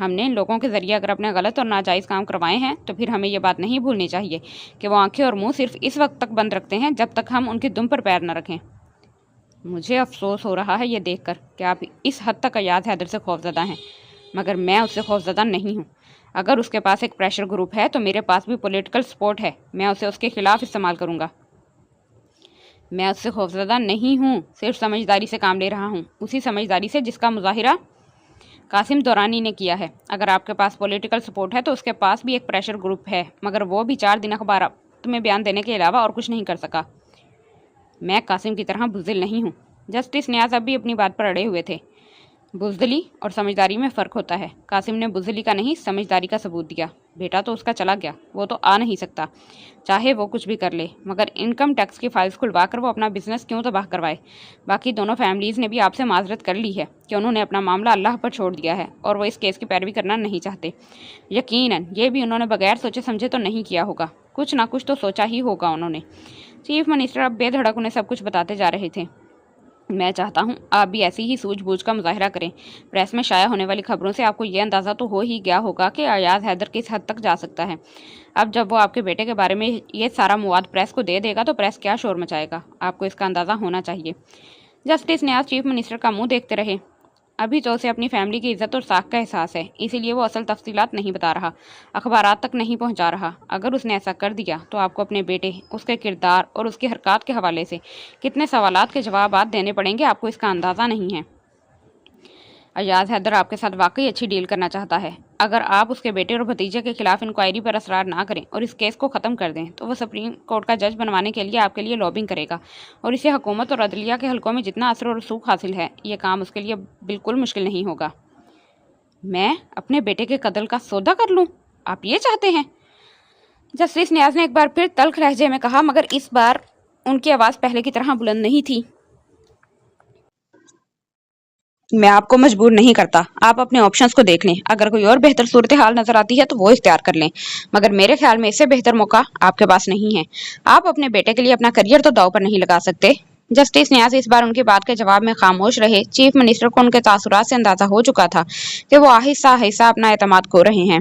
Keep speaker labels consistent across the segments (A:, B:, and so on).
A: ہم نے ان لوگوں کے ذریعے اگر اپنے غلط اور ناجائز کام کروائے ہیں تو پھر ہمیں یہ بات نہیں بھولنی چاہیے کہ وہ آنکھیں اور منہ صرف اس وقت تک بند رکھتے ہیں جب تک ہم ان کے دم پر پیر نہ رکھیں۔ مجھے افسوس ہو رہا ہے یہ دیکھ کر کہ آپ اس حد تک ایاز حیدر سے خوفزدہ ہیں، مگر میں اس سے خوفزدہ نہیں ہوں۔ اگر اس کے پاس ایک پریشر گروپ ہے تو میرے پاس بھی پولیٹیکل سپورٹ ہے، میں اسے اس کے خلاف استعمال کروں گا۔ میں اس سے خوفزدہ نہیں ہوں، صرف سمجھداری سے کام لے رہا ہوں، اسی سمجھداری سے جس کا مظاہرہ قاسم دورانی نے کیا ہے۔ اگر آپ کے پاس پولیٹیکل سپورٹ ہے تو اس کے پاس بھی ایک پریشر گروپ ہے، مگر وہ بھی 4 دن اخبارات میں بیان دینے کے علاوہ اور کچھ نہیں کر سکا۔ میں قاسم کی طرح بزدل نہیں ہوں۔ جسٹس نیاز اب بھی اپنی بات پر اڑے ہوئے تھے۔ بزدلی اور سمجھداری میں فرق ہوتا ہے۔ قاسم نے بزدلی کا نہیں سمجھداری کا ثبوت دیا۔ بیٹا تو اس کا چلا گیا، وہ تو آ نہیں سکتا، چاہے وہ کچھ بھی کر لے، مگر انکم ٹیکس کی فائلز کھلوا کر وہ اپنا بزنس کیوں تباہ کروائے؟ باقی دونوں فیملیز نے بھی آپ سے معذرت کر لی ہے کہ انہوں نے اپنا معاملہ اللہ پر چھوڑ دیا ہے اور وہ اس کیس کی پیروی کرنا نہیں چاہتے۔ یقیناً یہ بھی انہوں نے بغیر سوچے سمجھے تو نہیں کیا ہوگا، کچھ نہ کچھ تو سوچا ہی ہوگا انہوں نے۔ چیف منسٹر اب بے دھڑک انہیں سب کچھ بتاتے جا رہے تھے۔ میں چاہتا ہوں آپ بھی ایسی ہی سوجھ بوجھ کا مظاہرہ کریں۔ پریس میں شائع ہونے والی خبروں سے آپ کو یہ اندازہ تو ہو ہی گیا ہوگا کہ ایاز حیدر کس حد تک جا سکتا ہے۔ اب جب وہ آپ کے بیٹے کے بارے میں یہ سارا مواد پریس کو دے گا تو پریس کیا شور مچائے گا، آپ کو اس کا اندازہ ہونا چاہیے۔ جسٹس نیاز چیف منسٹر کا منہ دیکھتے رہے۔ ابھی تو اسے اپنی فیملی کی عزت اور ساکھ کا احساس ہے، اسی لیے وہ اصل تفصیلات نہیں بتا رہا، اخبارات تک نہیں پہنچا رہا۔ اگر اس نے ایسا کر دیا تو آپ کو اپنے بیٹے، اس کے کردار اور اس کی حرکات کے حوالے سے کتنے سوالات کے جوابات دینے پڑیں گے، آپ کو اس کا اندازہ نہیں ہے۔ ایاز حیدر آپ کے ساتھ واقعی اچھی ڈیل کرنا چاہتا ہے۔ اگر آپ اس کے بیٹے اور بھتیجے کے خلاف انکوائری پر اصرار نہ کریں اور اس کیس کو ختم کر دیں تو وہ سپریم کورٹ کا جج بنوانے کے لیے آپ کے لیے لابنگ کرے گا، اور اسے حکومت اور عدلیہ کے حلقوں میں جتنا اثر و رسوخ حاصل ہے، یہ کام اس کے لیے بالکل مشکل نہیں ہوگا۔ میں اپنے بیٹے کے قتل کا سودا کر لوں، آپ یہ چاہتے ہیں؟ جسٹس نیاز نے ایک بار پھر تلخ لہجے میں کہا، مگر اس بار ان کی آواز پہلے کی طرح بلند نہیں تھی۔ میں آپ کو مجبور نہیں کرتا، آپ اپنے آپشنز کو دیکھ لیں، اگر کوئی اور بہتر صورتحال نظر آتی ہے تو وہ اختیار کر لیں، مگر میرے خیال میں اس سے بہتر موقع آپ کے پاس نہیں ہے۔ آپ اپنے بیٹے کے لیے اپنا کریئر تو داؤ پر نہیں لگا سکتے۔ جسٹس نیاز اس بار ان کی بات کے جواب میں خاموش رہے۔ چیف منسٹر کو ان کے تاثرات سے اندازہ ہو چکا تھا کہ وہ آہستہ آہستہ اپنا اعتماد کھو رہے ہیں۔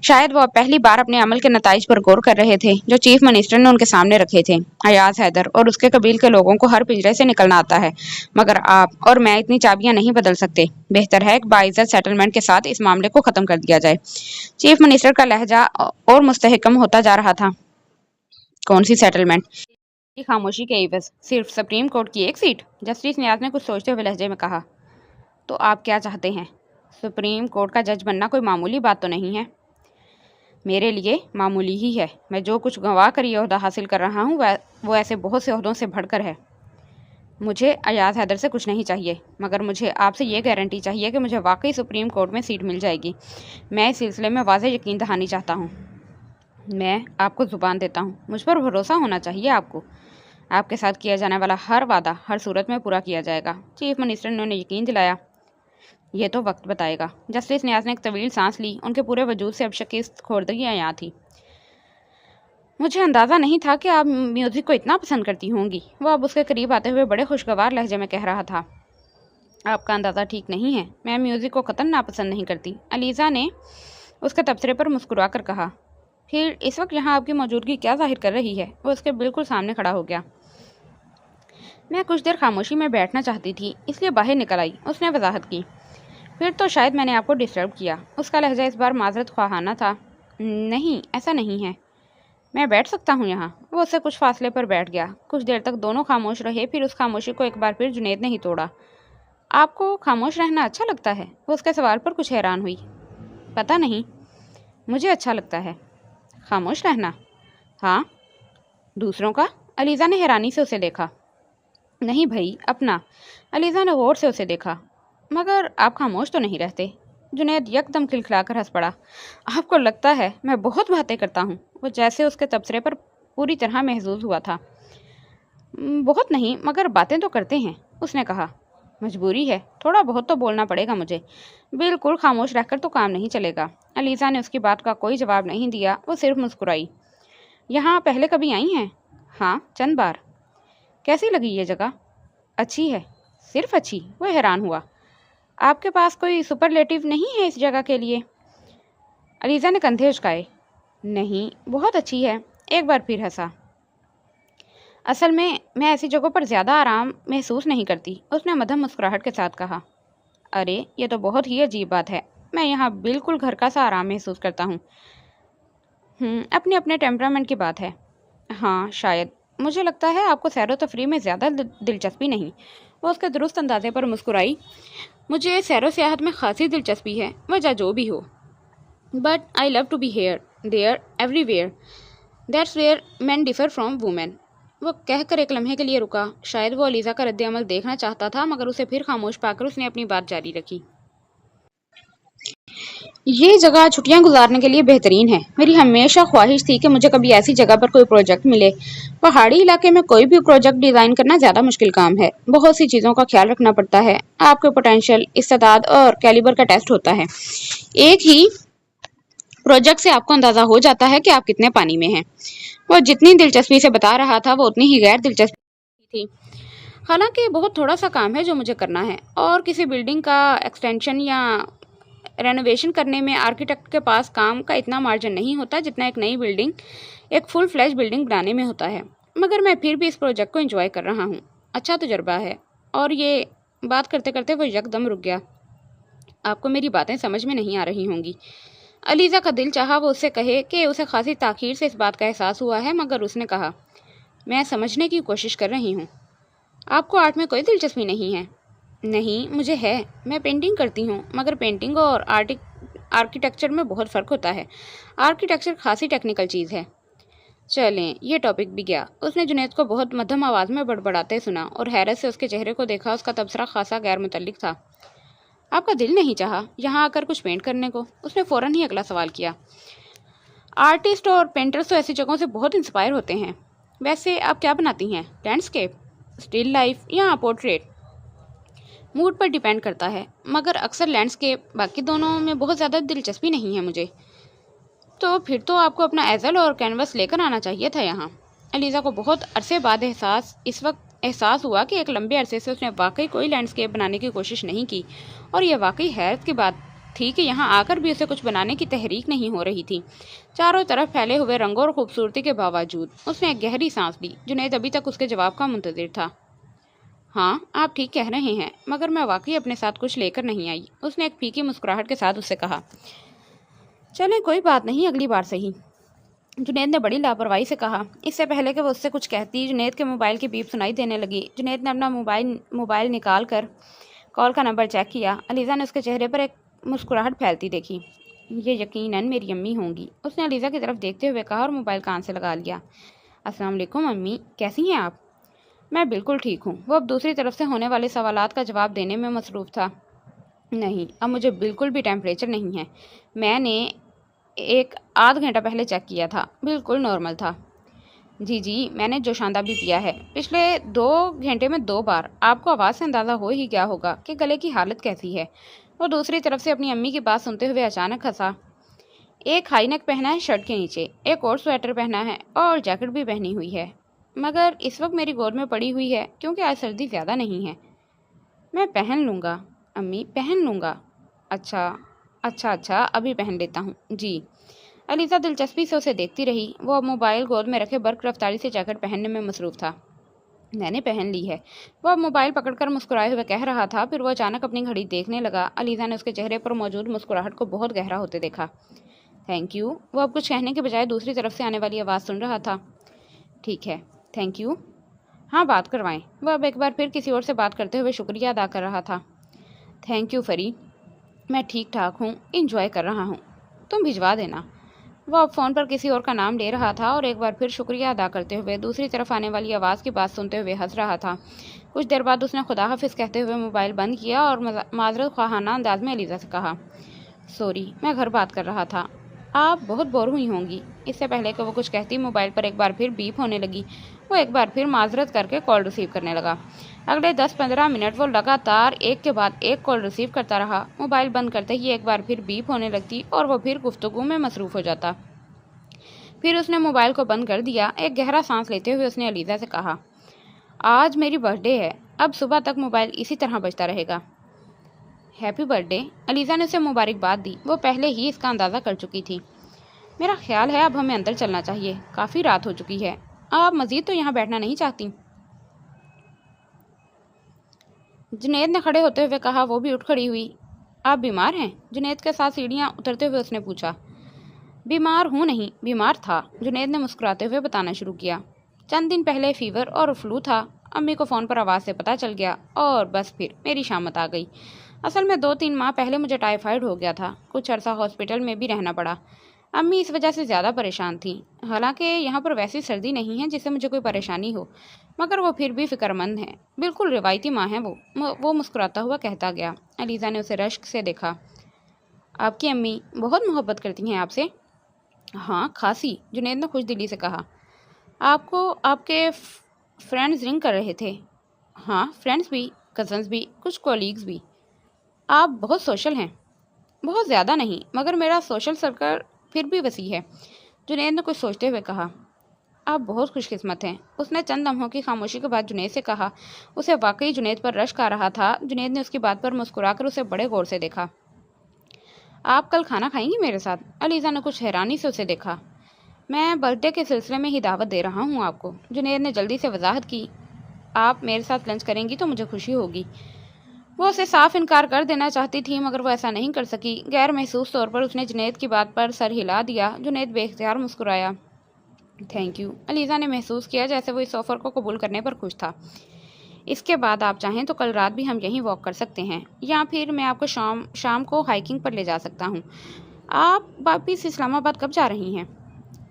A: شاید وہ پہلی بار اپنے عمل کے نتائج پر غور کر رہے تھے جو چیف منسٹر نے ان کے سامنے رکھے تھے۔ ایاز حیدر اور اس کے قبیل کے لوگوں کو ہر پنجرے سے نکلنا آتا ہے، مگر آپ اور میں اتنی چابیاں نہیں بدل سکتے۔ بہتر ہے ایک باعزت سیٹلمنٹ کے ساتھ اس معاملے کو ختم کر دیا جائے۔ چیف منسٹر کا لہجہ اور مستحکم ہوتا جا رہا تھا۔ کون سی سیٹلمنٹ؟ خاموشی کے عوض صرف سپریم کورٹ کی ایک سیٹ؟ جسٹس نیاز نے کچھ سوچتے ہوئے لہجے میں کہا۔ تو آپ کیا چاہتے ہیں؟ سپریم کورٹ کا جج بننا کوئی معمولی بات تو نہیں ہے۔ میرے لیے معمولی ہی ہے۔ میں جو کچھ گنوا کر یہ عہدہ حاصل کر رہا ہوں وہ ایسے بہت سے عہدوں سے بڑھ کر ہے۔ مجھے ایاز حیدر سے کچھ نہیں چاہیے، مگر مجھے آپ سے یہ گارنٹی چاہیے کہ مجھے واقعی سپریم کورٹ میں سیٹ مل جائے گی۔ میں اس سلسلے میں واضح یقین دہانی چاہتا ہوں۔ میں آپ کو زبان دیتا ہوں، مجھ پر بھروسہ ہونا چاہیے آپ کو۔ آپ کے ساتھ کیا جانے والا ہر وعدہ ہر صورت میں پورا کیا جائے گا۔ چیف منسٹر نے انہیں یقین دلایا۔ یہ تو وقت بتائے گا۔ جسٹس نیاز نے ایک طویل سانس لی، ان کے پورے وجود سے اب شکست خوردگی عیاں تھی۔ مجھے اندازہ نہیں تھا کہ آپ میوزک کو اتنا پسند کرتی ہوں گی، وہ اب اس کے قریب آتے ہوئے بڑے خوشگوار لہجے میں کہہ رہا تھا۔ آپ کا اندازہ ٹھیک نہیں ہے، میں میوزک کو قطعاً ناپسند نہیں کرتی، علیزہ نے اس کے تبصرے پر مسکرا کر کہا۔ پھر اس وقت یہاں آپ کی موجودگی کیا ظاہر کر رہی ہے؟ وہ اس کے بالکل سامنے کھڑا ہو گیا۔ میں کچھ دیر خاموشی میں بیٹھنا چاہتی تھی، اس لیے باہر نکل آئی، اس نے وضاحت کی۔ پھر تو شاید میں نے آپ کو ڈسٹرب کیا۔ اس کا لہجہ اس بار معذرت خواہانہ تھا۔ نہیں، ایسا نہیں ہے، میں بیٹھ سکتا ہوں یہاں۔ وہ اس سے کچھ فاصلے پر بیٹھ گیا۔ کچھ دیر تک دونوں خاموش رہے، پھر اس خاموشی کو ایک بار پھر جنید نے ہی توڑا۔ آپ کو خاموش رہنا اچھا لگتا ہے؟ وہ اس کے سوال پر کچھ حیران ہوئی۔ پتہ نہیں، مجھے اچھا لگتا ہے۔ خاموش رہنا؟ ہاں۔ دوسروں کا؟ علیزہ نے حیرانی سے اسے دیکھا۔ نہیں بھائی، اپنا۔ علیزہ نے غور سے اسے دیکھا۔ مگر آپ خاموش تو نہیں رہتے۔ جنید یک دم کھلکھلا کر ہنس پڑا۔ آپ کو لگتا ہے میں بہت باتیں کرتا ہوں؟ وہ جیسے اس کے تبصرے پر پوری طرح محظوظ ہوا تھا۔ بہت نہیں، مگر باتیں تو کرتے ہیں، اس نے کہا۔ مجبوری ہے، تھوڑا بہت تو بولنا پڑے گا مجھے۔ بالکل خاموش رہ کر تو کام نہیں چلے گا۔ علیزہ نے اس کی بات کا کوئی جواب نہیں دیا، وہ صرف مسکرائی۔ یہاں پہلے کبھی آئی ہیں؟ ہاں، چند بار۔ کیسی لگی یہ جگہ؟ اچھی ہے۔ صرف اچھی؟ وہ حیران ہوا۔ آپ کے پاس کوئی سپرلیٹیو نہیں ہے اس جگہ کے لیے؟ علیزہ نے کندھے اچکائے۔ نہیں، بہت اچھی ہے، ایک بار پھر ہنسا۔ اصل میں ایسی جگہوں پر زیادہ آرام محسوس نہیں کرتی، اس نے مدھم مسکراہٹ کے ساتھ کہا۔ ارے یہ تو بہت ہی عجیب بات ہے، میں یہاں بالکل گھر کا سا آرام محسوس کرتا ہوں۔ اپنے اپنے ٹیمپرامنٹ کی بات ہے۔ ہاں شاید، مجھے لگتا ہے آپ کو سیر و تفریح میں زیادہ دلچسپی نہیں۔ وہ اس کے درست اندازے پر مسکرائی۔ مجھے سیر و سیاحت میں خاصی دلچسپی ہے، وجہ جو بھی ہو۔ But I love to be here there everywhere, that's where men differ from women. وہ کہہ کر ایک لمحے کے لیے رکا۔ شاید وہ علیزہ کا رد عمل دیکھنا چاہتا تھا، مگر اسے پھر خاموش پا کر اس نے اپنی بات جاری رکھی۔ یہ جگہ چھٹیاں گزارنے کے لیے بہترین ہے۔ میری ہمیشہ خواہش تھی کہ مجھے کبھی ایسی جگہ پر کوئی پروجیکٹ ملے۔ پہاڑی علاقے میں کوئی بھی پروجیکٹ ڈیزائن کرنا زیادہ مشکل کام ہے، بہت سی چیزوں کا خیال رکھنا پڑتا ہے، آپ کے پوٹینشیل، استعداد اور کیلیبر کا ٹیسٹ ہوتا ہے۔ ایک ہی پروجیکٹ سے آپ کو اندازہ ہو جاتا ہے کہ آپ کتنے پانی میں ہیں۔ وہ جتنی دلچسپی سے بتا رہا تھا وہ اتنی ہی غیر دلچسپی تھی۔ حالانکہ بہت تھوڑا سا کام ہے جو مجھے کرنا ہے، اور کسی بلڈنگ کا ایکسٹینشن یا رینوویشن کرنے میں آرکیٹیکٹ کے پاس کام کا اتنا مارجن نہیں ہوتا جتنا ایک نئی بلڈنگ، ایک فل فلیش بلڈنگ بنانے میں ہوتا ہے۔ مگر میں پھر بھی اس پروجیکٹ کو انجوائے کر رہا ہوں، اچھا تجربہ ہے۔ اور یہ بات کرتے کرتے وہ یکدم رک گیا۔ آپ کو میری باتیں سمجھ میں نہیں آ رہی ہوں گی۔ علیزہ کا دل چاہا وہ اس سے کہے کہ اسے خاصی تاخیر سے اس بات کا احساس ہوا ہے، مگر اس نے کہا، میں سمجھنے کی کوشش کر رہی ہوں۔ آپ کو آرٹ میں کوئی دلچسپی نہیں ہے؟ نہیں، مجھے ہے، میں پینٹنگ کرتی ہوں، مگر پینٹنگ اور آرکیٹیکچر میں بہت فرق ہوتا ہے۔ آرکیٹیکچر خاصی ٹیکنیکل چیز ہے۔ چلیں، یہ ٹاپک بھی گیا۔ اس نے جنید کو بہت مدھم آواز میں بڑبڑاتے سنا اور حیرت سے اس کے چہرے کو دیکھا۔ اس کا تبصرہ خاصا غیر متعلق تھا۔ آپ کا دل نہیں چاہا یہاں آ کر کچھ پینٹ کرنے کو؟ اس نے فوراً ہی اگلا سوال کیا۔ آرٹسٹ اور پینٹرز تو ایسی جگہوں سے بہت انسپائر ہوتے ہیں۔ ویسے آپ کیا بناتی ہیں؟ لینڈسکیپ، اسٹل لائف یا پورٹریٹ؟ موڈ پر ڈیپینڈ کرتا ہے، مگر اکثر لینڈسکیپ، باقی دونوں میں بہت زیادہ دلچسپی نہیں ہے مجھے۔ تو پھر تو آپ کو اپنا ایزل اور کینوس لے کر آنا چاہیے تھا یہاں۔ علیزہ کو بہت عرصے بعد اس وقت احساس ہوا کہ ایک لمبے عرصے سے اس نے واقعی کوئی لینڈسکیپ بنانے کی کوشش نہیں کی، اور یہ واقعی حیرت کی بات تھی کہ یہاں آ کر بھی اسے کچھ بنانے کی تحریک نہیں ہو رہی تھی۔ چاروں طرف پھیلے ہوئے رنگوں اور خوبصورتی کے باوجود اس نے ایک گہری سانس لی۔ جنید ابھی تک اس کے جواب کا منتظر تھا۔ ہاں، آپ ٹھیک کہہ رہے ہیں، مگر میں واقعی اپنے ساتھ کچھ لے کر نہیں آئی، اس نے ایک پھیکی مسکراہٹ کے ساتھ اس سے کہا۔ چلیں کوئی بات نہیں، اگلی بار صحیح، جنید نے بڑی لاپرواہی سے کہا۔ اس سے پہلے کہ وہ اس سے کچھ کہتی، جنید کے موبائل کی بیپ سنائی دینے لگی۔ جنید نے اپنا موبائل نکال کر کال کا نمبر چیک کیا۔ علیزہ نے اس کے چہرے پر ایک مسکراہٹ پھیلتی دیکھی۔ یہ یقیناً میری امی ہوں گی، اس نے علیزہ کی طرف دیکھتے ہوئے کہا اور موبائل کان سے لگا لیا۔ السلام علیکم امی، کیسی ہیں آپ؟ میں بالکل ٹھیک ہوں۔ وہ اب دوسری طرف سے ہونے والے سوالات کا جواب دینے میں مصروف تھا۔ نہیں، اب مجھے بالکل بھی ٹیمپریچر نہیں ہے، میں نے ایک آدھ گھنٹہ پہلے چیک کیا تھا، بالکل نارمل تھا۔ جی، میں نے جوشاندہ بھی پیا ہے، پچھلے 2 گھنٹے میں 2 بار۔ آپ کو آواز سے اندازہ ہو ہی گیا ہوگا کہ گلے کی حالت کیسی ہے۔ وہ دوسری طرف سے اپنی امی کی بات سنتے ہوئے اچانک ہنسا۔ ایک ہائی نیک پہنا ہے شرٹ کے نیچے، ایک اور سویٹر پہنا ہے اور جیکٹ بھی پہنی ہوئی ہے، مگر اس وقت میری گود میں پڑی ہوئی ہے کیونکہ آج سردی زیادہ نہیں ہے۔ میں پہن لوں گا امی، پہن لوں گا۔ اچھا، ابھی پہن لیتا ہوں۔ جی۔ علیزہ دلچسپی سے اسے دیکھتی رہی۔ وہ اب موبائل گود میں رکھے برق رفتاری سے جیکٹ پہننے میں مصروف تھا۔ میں نے پہن لی ہے، وہ اب موبائل پکڑ کر مسکرائے ہوئے کہہ رہا تھا، پھر وہ اچانک اپنی گھڑی دیکھنے لگا۔ علیزہ نے اس کے چہرے پر موجود مسکراہٹ کو بہت گہرا ہوتے دیکھا۔ تھینک یو، وہ اب کچھ کہنے کے بجائے دوسری طرف سے آنے والی آواز سن رہا تھا۔ ٹھیک ہے، تھینک یو، ہاں بات کروائیں۔ وہ اب ایک بار پھر کسی اور سے بات کرتے ہوئے شکریہ ادا کر رہا تھا۔ تھینک یو فری، میں ٹھیک ٹھاک ہوں، انجوائے کر رہا ہوں، تم بھجوا دینا۔ وہ اب فون پر کسی اور کا نام لے رہا تھا اور ایک بار پھر شکریہ ادا کرتے ہوئے دوسری طرف آنے والی آواز کی بات سنتے ہوئے ہنس رہا تھا۔ کچھ دیر بعد اس نے خدا حافظ کہتے ہوئے موبائل بند کیا اور معذرت خواہانہ انداز میں علیزہ سے کہا، سوری، میں گھر بات کر رہا تھا، آپ بہت بور ہوئی ہوں گی۔ اس سے پہلے کہ وہ کچھ کہتی، موبائل پر ایک بار پھر بیپ ہونے لگی۔ وہ ایک بار پھر معذرت کر کے کال ریسیو کرنے لگا۔ اگلے 10-15 منٹ وہ لگاتار ایک کے بعد ایک کال ریسیو کرتا رہا۔ موبائل بند کرتے ہی ایک بار پھر بیپ ہونے لگتی اور وہ پھر گفتگو میں مصروف ہو جاتا۔ پھر اس نے موبائل کو بند کر دیا۔ ایک گہرا سانس لیتے ہوئے اس نے علیزہ سے کہا، آج میری برتھ ڈے ہے، اب صبح تک موبائل اسی طرح بجتا رہے گا۔ Happy birthday. علیزہ نے اسے مبارکباد دی۔ وہ پہلے ہی اس کا اندازہ کر چکی تھی۔ میرا خیال ہے اب ہمیں اندر چلنا چاہیے، کافی رات ہو چکی ہے۔ آپ مزید تو یہاں بیٹھنا نہیں چاہتی؟ جنید نے کھڑے ہوتے ہوئے کہا۔ وہ بھی اٹھ کھڑی ہوئی۔ آپ بیمار ہیں؟ جنید کے ساتھ سیڑھیاں اترتے ہوئے اس نے پوچھا۔ بیمار ہوں نہیں، بیمار تھا، جنید نے مسکراتے ہوئے بتانا شروع کیا۔ چند دن پہلے فیور اور فلو تھا، امی کو فون پر آواز سے پتہ چل گیا اور بس پھر میری شامت آ گئی۔ اصل میں 2-3 ماہ پہلے مجھے ٹائیفائیڈ ہو گیا تھا، کچھ عرصہ ہاسپٹل میں بھی رہنا پڑا۔ امی اس وجہ سے زیادہ پریشان تھیں، حالانکہ یہاں پر ویسی سردی نہیں ہے جس سے مجھے کوئی پریشانی ہو، مگر وہ پھر بھی فکر مند ہیں، بالکل روایتی ماں ہیں وہ مسکراتا ہوا کہتا گیا۔ علیزہ نے اسے رشک سے دیکھا۔ آپ کی امی بہت محبت کرتی ہیں آپ سے؟ ہاں خاصی، جنید نے خوش دلی سے کہا۔ آپ کو آپ کے فرینڈز رنگ کر رہے تھے؟ ہاں، فرینڈز بھی، کزنز بھی، کچھ کولیگز بھی۔ آپ بہت سوشل ہیں۔ بہت زیادہ نہیں، مگر میرا سوشل سرکل پھر بھی وسیع ہے، جنید نے کچھ سوچتے ہوئے کہا۔ آپ بہت خوش قسمت ہیں، اس نے چند لمحوں کی خاموشی کے بعد جنید سے کہا۔ اسے واقعی جنید پر رشک آ رہا تھا۔ جنید نے اس کی بات پر مسکرا کر اسے بڑے غور سے دیکھا۔ آپ کل کھانا کھائیں گی میرے ساتھ؟ علیزہ نے کچھ حیرانی سے اسے دیکھا۔ میں برتھ ڈے کے سلسلے میں ہی دعوت دے رہا ہوں آپ کو، جنید نے جلدی سے وضاحت کی۔ آپ میرے ساتھ لنچ کریں گی تو مجھے خوشی ہوگی۔ وہ اسے صاف انکار کر دینا چاہتی تھی، مگر وہ ایسا نہیں کر سکی۔ غیر محسوس طور پر اس نے جنید کی بات پر سر ہلا دیا۔ جنید بے اختیار مسکرایا۔ Thank you. علیزہ نے محسوس کیا جیسے وہ اس آفر کو قبول کرنے پر خوش تھا۔ اس کے بعد آپ چاہیں تو کل رات بھی ہم یہیں واک کر سکتے ہیں، یا پھر میں آپ کو شام کو ہائیکنگ پر لے جا سکتا ہوں۔ آپ واپس اسلام آباد کب جا رہی ہیں؟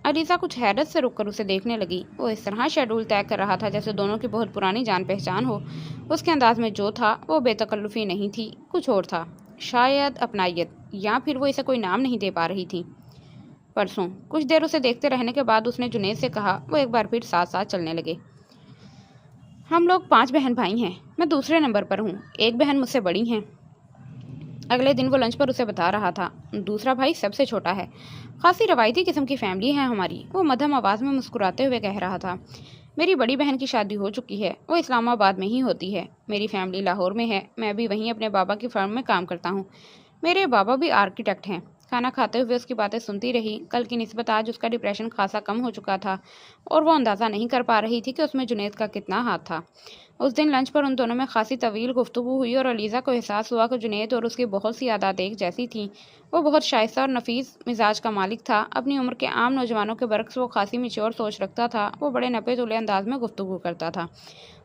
A: علیزہ کچھ حیرت سے رک کر اسے دیکھنے لگی۔ وہ اس طرح شیڈول طے کر رہا تھا جیسے دونوں کی بہت پرانی جان پہچان ہو۔ اس کے انداز میں جو تھا وہ بے تکلفی نہیں تھی، کچھ اور تھا، شاید اپنائیت، یا پھر وہ اسے کوئی نام نہیں دے پا رہی تھی۔ پرسوں۔ کچھ دیر اسے دیکھتے رہنے کے بعد اس نے جنید سے کہا۔ وہ ایک بار پھر ساتھ ساتھ چلنے لگے۔ ہم لوگ 5 بہن بھائی ہیں، میں دوسرے نمبر پر ہوں، ایک بہن مجھ سے بڑی ہیں۔ اگلے دن وہ لنچ پر اسے بتا رہا تھا۔ دوسرا بھائی سب سے چھوٹا ہے۔ خاصی روایتی قسم کی فیملی ہے ہماری، وہ مدھم آواز میں مسکراتے ہوئے کہہ رہا تھا۔ میری بڑی بہن کی شادی ہو چکی ہے، وہ اسلام آباد میں ہی ہوتی ہے۔ میری فیملی لاہور میں ہے، میں بھی وہیں اپنے بابا کی فرم میں کام کرتا ہوں۔ میرے بابا بھی آرکیٹیکٹ ہیں۔ کھانا کھاتے ہوئے اس کی باتیں سنتی رہی۔ کل کی نسبت آج اس کا ڈپریشن خاصا کم ہو چکا تھا، اور وہ اندازہ نہیں کر پا رہی تھی کہ اس میں جنید کا کتنا ہاتھ تھا۔ اس دن لنچ پر ان دونوں میں خاصی طویل گفتگو ہوئی اور علیزہ کو احساس ہوا کہ جنید اور اس کی بہت سی عادات ایک جیسی تھیں۔ وہ بہت شائستہ اور نفیس مزاج کا مالک تھا۔ اپنی عمر کے عام نوجوانوں کے برعکس وہ خاصی میچور سوچ رکھتا تھا۔ وہ بڑے نپے تلے انداز میں گفتگو کرتا تھا،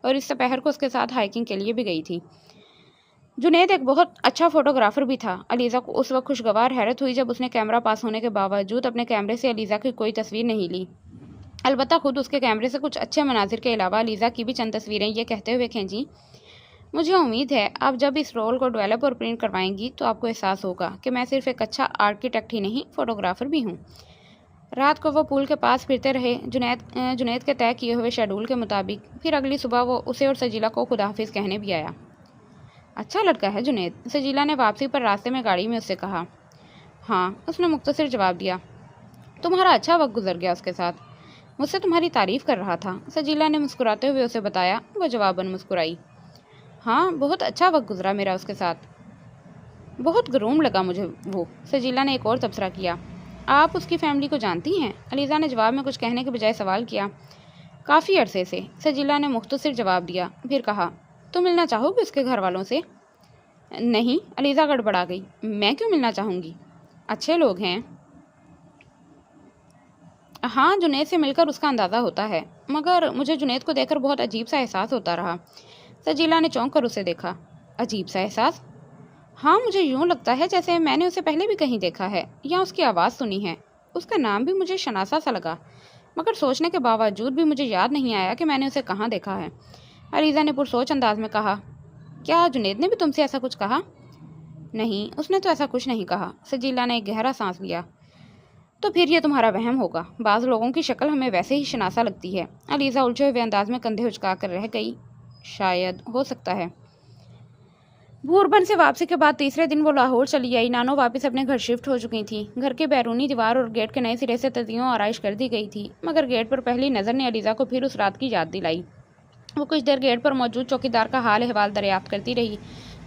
A: اور اس دوپہر کو اس کے ساتھ ہائیکنگ کے لیے بھی گئی تھی۔ جنید ایک بہت اچھا فوٹوگرافر بھی تھا۔ علیزہ کو اس وقت خوشگوار حیرت ہوئی جب اس نے کیمرہ پاس ہونے کے باوجود اپنے کیمرے سے علیزہ کی کوئی تصویر نہیں لی۔ البتہ خود اس کے کیمرے سے کچھ اچھے مناظر کے علاوہ علیزہ کی بھی چند تصویریں یہ کہتے ہوئے کھینچیں۔ مجھے امید ہے آپ جب اس رول کو ڈیولپ اور پرنٹ کروائیں گی تو آپ کو احساس ہوگا کہ میں صرف ایک اچھا آرکیٹیکٹ ہی نہیں، فوٹوگرافر بھی ہوں۔ رات کو وہ پول کے پاس پھرتے رہے، جنید کے طے کیے ہوئے شیڈول کے مطابق۔ پھر اگلی صبح وہ اسے اور سجیلا کو خدا حافظ کہنے بھی آیا۔ اچھا لڑکا ہے جنید، سجیلا نے واپسی پر راستے میں گاڑی میں اس سے کہا۔ ہاں، اس نے مختصر جواب دیا۔ تمہارا اچھا وقت گزر گیا اس کے ساتھ، مجھ سے تمہاری تعریف کر رہا تھا، سجیلا نے مسکراتے ہوئے اسے بتایا۔ وہ جواباً مسکرائی۔ ہاں، بہت اچھا وقت گزرا میرا اس کے ساتھ، بہت گروم لگا مجھے وہ، سجیلا نے ایک اور تبصرہ کیا۔ آپ اس کی فیملی کو جانتی ہیں؟ علیزہ نے جواب میں کچھ کہنے کے بجائے سوال کیا۔ کافی عرصے سے، سجیلا نے مختصر جواب دیا، پھر کہا۔ تم ملنا چاہو گے اس کے گھر والوں سے؟ نہیں، علیزہ گڑبڑا گئی۔ میں کیوں ملنا چاہوں گی؟ اچھے لوگ ہیں۔ ہاں، جنید سے مل کر اس کا اندازہ ہوتا ہے، مگر مجھے جنید کو دیکھ کر بہت عجیب سا احساس ہوتا رہا۔ سجیلا نے چونک کر اسے دیکھا۔ عجیب سا احساس؟ ہاں، مجھے یوں لگتا ہے جیسے میں نے اسے پہلے بھی کہیں دیکھا ہے، یا اس کی آواز سنی ہے۔ اس کا نام بھی مجھے شناسا سا لگا، مگر سوچنے کے باوجود بھی مجھے یاد نہیں آیا کہ میں نے اسے کہاں دیکھا ہے۔ علیزہ نے پرسوچ انداز میں کہا۔ کیا جنید نے بھی تم سے ایسا کچھ کہا؟ نہیں، اس نے تو ایسا کچھ نہیں کہا۔ سجیلا نے ایک گہرا سانس لیا۔ تو پھر یہ تمہارا وہم ہوگا، بعض لوگوں کی شکل ہمیں ویسے ہی شناسا لگتی ہے۔ علیزہ الجھے ہوئے انداز میں کندھے اچکا کر رہ گئی۔ شاید، ہو سکتا ہے۔ بھوربن سے واپسی کے بعد تیسرے دن وہ لاہور چلی آئی۔ نانو واپس اپنے گھر شفٹ ہو چکی تھی۔ گھر کے بیرونی دیوار اور گیٹ کے نئے سرے سے تزئین و آرائش کر دی گئی تھی، مگر گیٹ پر پہلی نظر نے علیزہ کو پھر اس رات کی یاد دلائی۔ وہ کچھ دیر گیٹ پر موجود چوکیدار کا حال احوال دریافت کرتی رہی،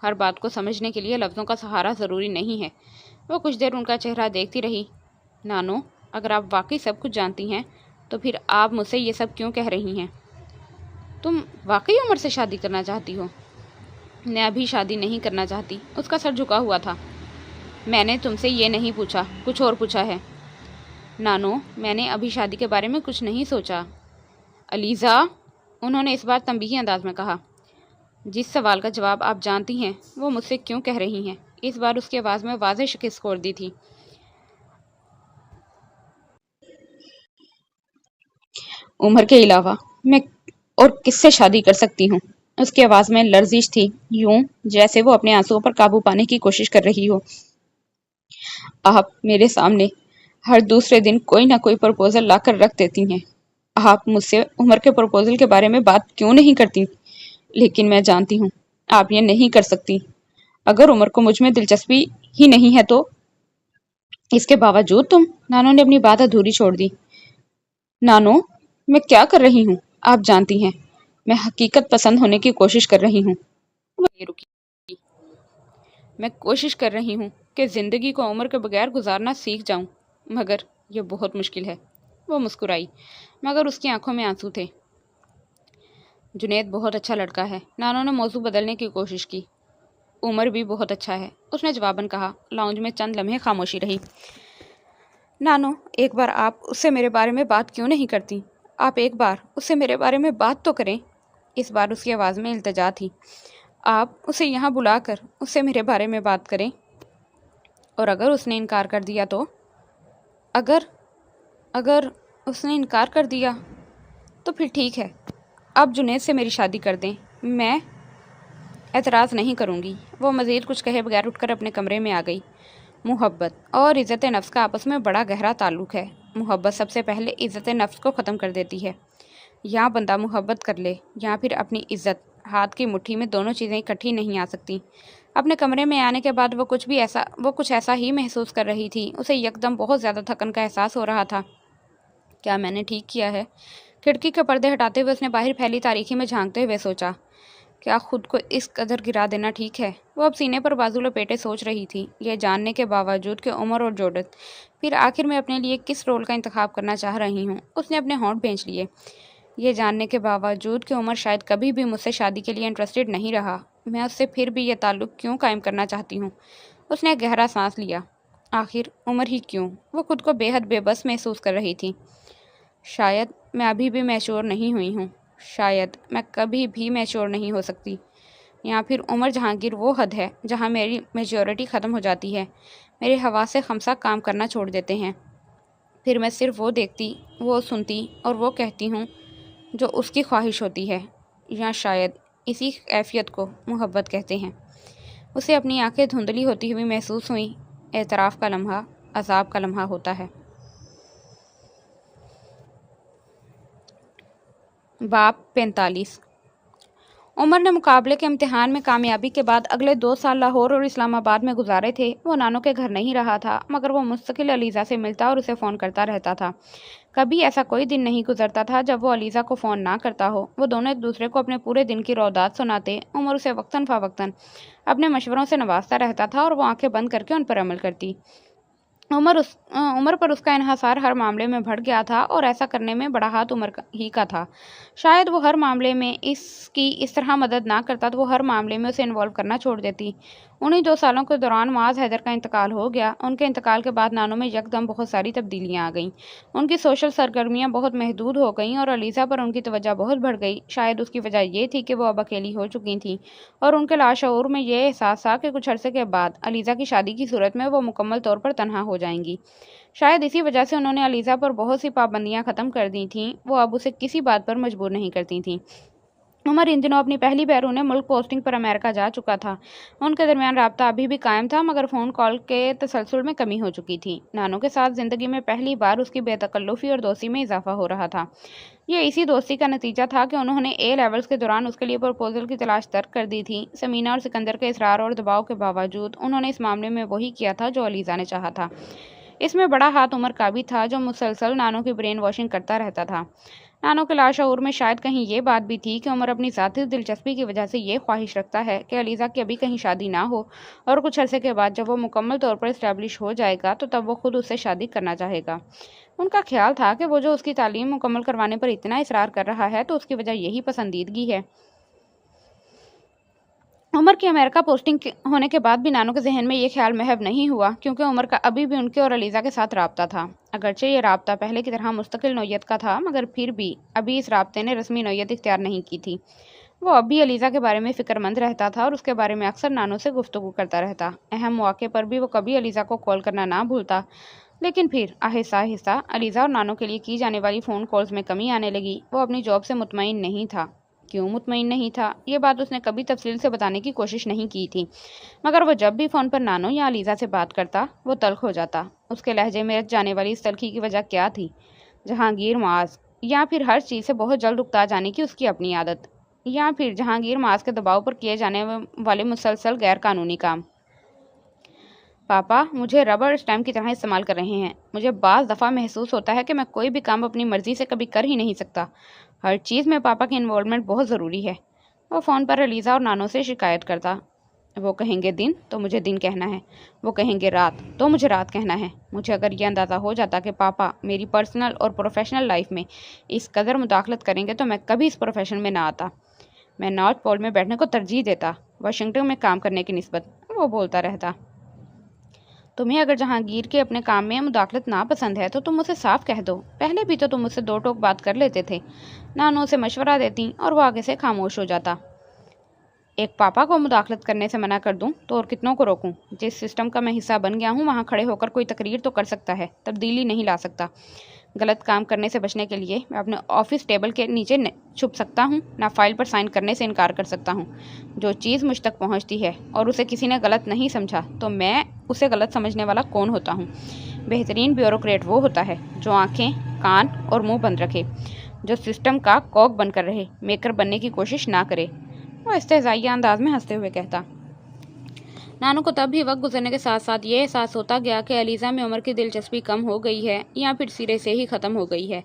A: ہر بات کو سمجھنے کے لیے لفظوں کا سہارا ضروری نہیں ہے۔ وہ کچھ دیر ان کا چہرہ دیکھتی رہی۔ نانو، اگر آپ واقعی سب کچھ جانتی ہیں تو پھر آپ مجھ سے یہ سب کیوں کہہ رہی ہیں؟ تم واقعی عمر سے شادی کرنا چاہتی ہو؟ میں ابھی شادی نہیں کرنا چاہتی۔ اس کا سر جھکا ہوا تھا۔ میں نے تم سے یہ نہیں پوچھا، کچھ اور پوچھا ہے۔ نانو، میں نے ابھی شادی کے بارے میں کچھ نہیں سوچا۔ علیزہ، انہوں نے اس بار تنبیہی انداز میں کہا۔ جس سوال کا جواب آپ جانتی ہیں وہ مجھ سے کیوں کہہ رہی ہیں؟ اس بار اس کی آواز میں واضح شکست خوردی تھی۔ عمر کے علاوہ میں اور کس سے شادی کر سکتی ہوں؟ اس کی آواز میں لرزش تھی، یوں جیسے وہ اپنے آنسوؤں پر قابو پانے کی کوشش کر رہی ہو۔ آپ میرے سامنے ہر دوسرے دن کوئی نہ کوئی پرپوزل لا کر رکھ دیتی ہیں۔ آپ مجھ سے عمر کے پرپوزل کے بارے میں بات کیوں نہیں کرتی؟ لیکن میں جانتی ہوں آپ یہ نہیں کر سکتی۔ اگر عمر کو مجھ میں دلچسپی ہی نہیں ہے تو اس کے باوجود تم… نانو نے اپنی بات ادھوری چھوڑ دی۔ نانو، میں کیا کر رہی ہوں آپ جانتی ہیں۔ میں حقیقت پسند ہونے کی کوشش کر رہی ہوں۔ میں کوشش کر رہی ہوں کہ زندگی کو عمر کے بغیر گزارنا سیکھ جاؤں، مگر یہ بہت مشکل ہے۔ وہ مسکرائی، مگر اس کی آنکھوں میں آنسو تھے۔ جنید بہت اچھا لڑکا ہے۔ نانو نے موضوع بدلنے کی کوشش کی۔ عمر بھی بہت اچھا ہے، اس نے جواباً کہا۔ لاؤنج میں چند لمحے خاموشی رہی۔ نانو، ایک بار آپ اس سے میرے بارے میں بات کیوں نہیں کرتی؟ آپ ایک بار اس سے میرے بارے میں بات تو کریں۔ اس بار اس کی آواز میں التجا تھی۔ آپ اسے یہاں بلا کر اس سے میرے بارے میں بات کریں۔ اور اگر اس نے انکار کر دیا تو؟ اگر اس نے انکار کر دیا تو پھر ٹھیک ہے، آپ جنید سے میری شادی کر دیں، میں اعتراض نہیں کروں گی۔ وہ مزید کچھ کہے بغیر اٹھ کر اپنے کمرے میں آ گئی۔ محبت اور عزت نفس کا آپس میں بڑا گہرا تعلق ہے۔ محبت سب سے پہلے عزت نفس کو ختم کر دیتی ہے۔ یا بندہ محبت کر لے یا پھر اپنی عزت، ہاتھ کی مٹھی میں دونوں چیزیں اکٹھی نہیں آ سکتی۔ اپنے کمرے میں آنے کے بعد وہ کچھ ایسا ہی محسوس کر رہی تھی۔ اسے یکدم بہت زیادہ تھکن کا احساس ہو رہا تھا۔ کیا میں نے ٹھیک کیا ہے؟ کھڑکی کے پردے ہٹاتے ہوئے اس نے باہر پھیلی تاریکی میں جھانکتے ہوئے سوچا۔ کیا خود کو اس قدر گرا دینا ٹھیک ہے؟ وہ اب سینے پر بازو لپیٹے سوچ رہی تھی، یہ جاننے کے باوجود کہ عمر اور جوڈت پھر آخر میں اپنے لیے کس رول کا انتخاب کرنا چاہ رہی ہوں۔ اس نے اپنے ہونٹ بھینچ لیے۔ یہ جاننے کے باوجود کہ عمر شاید کبھی بھی مجھ سے شادی کے لیے انٹرسٹڈ نہیں رہا، میں اس سے پھر بھی یہ تعلق کیوں قائم کرنا چاہتی ہوں؟ اس نے ایک گہرا سانس لیا۔ آخر عمر ہی کیوں؟ وہ خود کو بے حد بے بس محسوس کر رہی تھی۔ شاید میں ابھی بھی میچور نہیں ہوئی ہوں، شاید میں کبھی بھی میچور نہیں ہو سکتی، یا پھر عمر جہانگیر وہ حد ہے جہاں میری میچورٹی ختم ہو جاتی ہے، میرے حواس سے خمسہ کام کرنا چھوڑ دیتے ہیں، پھر میں صرف وہ دیکھتی، وہ سنتی اور وہ کہتی ہوں جو اس کی خواہش ہوتی ہے، یا شاید اسی کیفیت کو محبت کہتے ہیں۔ اسے اپنی آنکھیں دھندلی ہوتی ہوئی محسوس ہوئیں۔ اعتراف کا لمحہ عذاب کا لمحہ ہوتا ہے۔ باب 45۔ عمر نے مقابلے کے امتحان میں کامیابی کے بعد اگلے 2 سال لاہور اور اسلام آباد میں گزارے تھے۔ وہ نانو کے گھر نہیں رہا تھا، مگر وہ مستقل علیزہ سے ملتا اور اسے فون کرتا رہتا تھا۔ کبھی ایسا کوئی دن نہیں گزرتا تھا جب وہ علیزہ کو فون نہ کرتا ہو۔ وہ دونوں ایک دوسرے کو اپنے پورے دن کی رویداد سناتے۔ عمر اسے وقتاً فوقتاً اپنے مشوروں سے نوازتا رہتا تھا اور وہ آنکھیں بند کر کے ان پر عمل کرتی۔ عمر پر اس کا انحصار ہر معاملے میں بڑھ گیا تھا اور ایسا کرنے میں بڑا ہاتھ عمر ہی کا تھا۔ شاید وہ ہر معاملے میں اس کی اس طرح مدد نہ کرتا تو وہ ہر معاملے میں اسے انوالو کرنا چھوڑ دیتی۔ انہی 2 سالوں کے دوران معاذ حیدر کا انتقال ہو گیا۔ ان کے انتقال کے بعد نانو میں یکدم بہت ساری تبدیلیاں آ گئیں۔ ان کی سوشل سرگرمیاں بہت محدود ہو گئیں اور علیزہ پر ان کی توجہ بہت بڑھ گئی۔ شاید اس کی وجہ یہ تھی کہ وہ اب اکیلی ہو چکی تھیں اور ان کے لاشعور میں یہ احساس تھا کہ کچھ عرصے کے بعد علیزہ کی شادی کی صورت میں وہ مکمل طور پر تنہا ہو جائیں گی۔ شاید اسی وجہ سے انہوں نے علیزہ پر بہت سی پابندیاں ختم کر دی تھیں۔ وہ اب اسے کسی بات پر مجبور نہیں کرتی تھیں۔ عمر ان دنوں اپنی پہلی بیرون ملک پوسٹنگ پر امریکہ جا چکا تھا۔ ان کے درمیان رابطہ ابھی بھی قائم تھا، مگر فون کال کے تسلسل میں کمی ہو چکی تھی۔ نانو کے ساتھ زندگی میں پہلی بار اس کی بے تکلفی اور دوستی میں اضافہ ہو رہا تھا۔ یہ اسی دوستی کا نتیجہ تھا کہ انہوں نے اے لیولز کے دوران اس کے لیے پرپوزل کی تلاش ترک کر دی تھی۔ سمینا اور سکندر کے اصرار اور دباؤ کے باوجود انہوں نے اس معاملے میں وہی کیا تھا جو علیزہ نے چاہا تھا۔ اس میں بڑا ہاتھ عمر کا بھی تھا، جو مسلسل نانو کی برین واشنگ کرتا رہتا تھا۔ نانو کے لاشعور میں شاید کہیں یہ بات بھی تھی کہ عمر اپنی ذاتی دلچسپی کی وجہ سے یہ خواہش رکھتا ہے کہ علیزہ کی ابھی کہیں شادی نہ ہو، اور کچھ عرصے کے بعد جب وہ مکمل طور پر اسٹیبلش ہو جائے گا تو تب وہ خود اس سے شادی کرنا چاہے گا۔ ان کا خیال تھا کہ وہ جو اس کی تعلیم مکمل کروانے پر اتنا اصرار کر رہا ہے تو اس کی وجہ یہی پسندیدگی ہے۔ عمر کی امریکہ پوسٹنگ ہونے کے بعد بھی نانو کے ذہن میں یہ خیال محو نہیں ہوا، کیونکہ عمر کا ابھی بھی ان کے اور علیزہ کے ساتھ رابطہ تھا۔ اگرچہ یہ رابطہ پہلے کی طرح مستقل نوعیت کا تھا، مگر پھر بھی ابھی اس رابطے نے رسمی نوعیت اختیار نہیں کی تھی۔ وہ اب بھی علیزہ کے بارے میں فکر مند رہتا تھا اور اس کے بارے میں اکثر نانو سے گفتگو کرتا رہتا۔ اہم مواقع پر بھی وہ کبھی علیزہ کو کال کرنا نہ بھولتا، لیکن پھر آہستہ آہستہ علیزہ اور نانو کے لیے کی جانے والی فون کالز میں کمی آنے لگی۔ وہ اپنی جاب سے مطمئن نہیں تھا۔ کیوں مطمئن نہیں تھا، یہ بات اس نے کبھی تفصیل سے بتانے کی کوشش نہیں کی تھی، مگر وہ جب بھی فون پر نانو یا علیزہ سے بات کرتا وہ تلخ ہو جاتا۔ اس کے لہجے میں رچ جانے والی اس تلخی کی وجہ کیا تھی؟ جہانگیر معاذ، یا پھر ہر چیز سے بہت جلد اکتا جانے کی اس کی اپنی عادت، یا پھر جہانگیر معاذ کے دباؤ پر کیے جانے والے مسلسل غیر قانونی کام؟ پاپا مجھے ربڑ اسٹیمپ کی طرح استعمال کر رہے ہیں۔ مجھے بعض دفعہ محسوس ہوتا ہے کہ میں کوئی بھی کام اپنی مرضی سے کبھی کر ہی نہیں سکتا۔ ہر چیز میں پاپا کی انوالومنٹ بہت ضروری ہے۔ وہ فون پر علیزہ اور نانو سے شکایت کرتا۔ وہ کہیں گے دن تو مجھے دن کہنا ہے، وہ کہیں گے رات تو مجھے رات کہنا ہے۔ مجھے اگر یہ اندازہ ہو جاتا کہ پاپا میری پرسنل اور پروفیشنل لائف میں اس قدر مداخلت کریں گے تو میں کبھی اس پروفیشن میں نہ آتا۔ میں نارتھ پول میں بیٹھنے کو ترجیح دیتا واشنگٹن میں کام کرنے کی نسبت۔ وہ بولتا رہتا۔ تمہیں اگر جہانگیر کے اپنے کام میں مداخلت نہ پسند ہے تو تم اسے صاف کہہ دو۔ پہلے بھی تو تم مجھ سے دو ٹوک بات کر لیتے تھے۔ نانو اسے مشورہ دیتی اور وہ آگے سے خاموش ہو جاتا۔ ایک پاپا کو مداخلت کرنے سے منع کر دوں تو اور کتنوں کو روکوں؟ جس سسٹم کا میں حصہ بن گیا ہوں وہاں کھڑے ہو کر کوئی تقریر تو کر سکتا ہے، تبدیلی نہیں لا سکتا۔ غلط کام کرنے سے بچنے کے لیے میں اپنے آفس ٹیبل کے نیچے چھپ سکتا ہوں، نہ فائل پر سائن کرنے سے انکار کر سکتا ہوں۔ جو چیز مجھ تک پہنچتی ہے اور اسے کسی نے غلط نہیں سمجھا تو میں اسے غلط سمجھنے والا کون ہوتا ہوں؟ بہترین بیوروکریٹ وہ ہوتا ہے جو آنکھیں، کان اور منہ بند رکھے، جو سسٹم کا کوک بن کر رہے، میکر بننے کی کوشش نہ کرے۔ وہ استہزائیہ انداز میں ہنستے ہوئے کہتا۔ نانو کو تب بھی وقت گزرنے کے ساتھ ساتھ یہ احساس ہوتا گیا کہ علیزہ میں عمر کی دلچسپی کم ہو گئی ہے یا پھر سرے سے ہی ختم ہو گئی ہے۔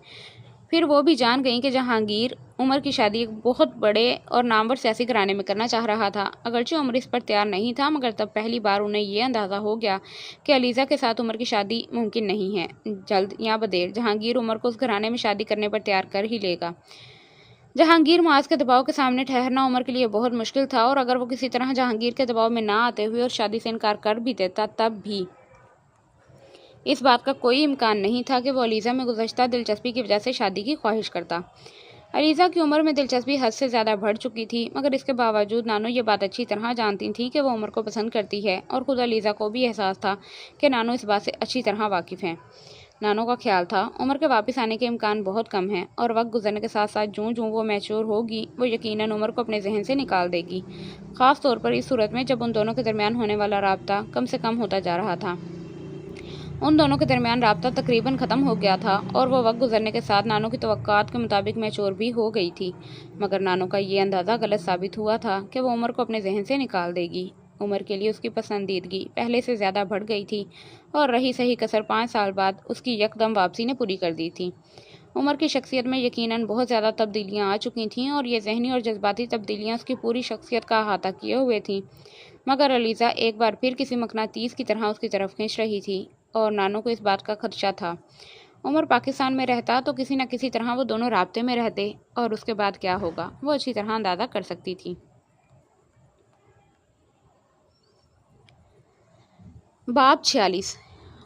A: پھر وہ بھی جان گئیں کہ جہانگیر عمر کی شادی ایک بہت بڑے اور نامور سیاسی گھرانے میں کرنا چاہ رہا تھا۔ اگرچہ عمر اس پر تیار نہیں تھا، مگر تب پہلی بار انہیں یہ اندازہ ہو گیا کہ علیزہ کے ساتھ عمر کی شادی ممکن نہیں ہے۔ جلد یا بدیر جہانگیر عمر کو اس گھرانے میں شادی کرنے پر تیار کر ہی لے گا۔ جہانگیر معاذ کے دباؤ کے سامنے ٹھہرنا عمر کے لیے بہت مشکل تھا، اور اگر وہ کسی طرح جہانگیر کے دباؤ میں نہ آتے ہوئے اور شادی سے انکار کر بھی دیتا تب بھی اس بات کا کوئی امکان نہیں تھا کہ وہ علیزہ میں گزشتہ دلچسپی کی وجہ سے شادی کی خواہش کرتا۔ علیزہ کی عمر میں دلچسپی حد سے زیادہ بڑھ چکی تھی، مگر اس کے باوجود نانو یہ بات اچھی طرح جانتی تھی کہ وہ عمر کو پسند کرتی ہے، اور خود علیزہ کو بھی احساس تھا کہ نانو اس بات سے اچھی طرح واقف ہیں۔ نانو کا خیال تھا عمر کے واپس آنے کے امکان بہت کم ہیں، اور وقت گزرنے کے ساتھ ساتھ جوں وہ میچور ہوگی وہ یقیناً عمر کو اپنے ذہن سے نکال دے گی، خاص طور پر اس صورت میں جب ان دونوں کے درمیان ہونے والا رابطہ کم سے کم ہوتا جا رہا تھا۔ ان دونوں کے درمیان رابطہ تقریباً ختم ہو گیا تھا، اور وہ وقت گزرنے کے ساتھ نانو کی توقعات کے مطابق میچور بھی ہو گئی تھی، مگر نانو کا یہ اندازہ غلط ثابت ہوا تھا کہ وہ عمر کو اپنے ذہن سے نکال دے گی۔ عمر کے لیے اس کی پسندیدگی پہلے سے زیادہ بڑھ گئی تھی، اور رہی صحیح کسر 5 سال بعد اس کی یکدم واپسی نے پوری کر دی تھی۔ عمر کی شخصیت میں یقیناً بہت زیادہ تبدیلیاں آ چکی تھیں، اور یہ ذہنی اور جذباتی تبدیلیاں اس کی پوری شخصیت کا احاطہ کیے ہوئے تھیں، مگر علیزہ ایک بار پھر کسی مقناطیس کی طرح اس کی طرف کھنچ رہی تھی، اور نانو کو اس بات کا خدشہ تھا۔ عمر پاکستان میں رہتا تو کسی نہ کسی طرح وہ دونوں رابطے میں رہتے، اور اس کے بعد کیا ہوگا وہ اچھی طرح اندازہ کر سکتی تھی۔ باب 46۔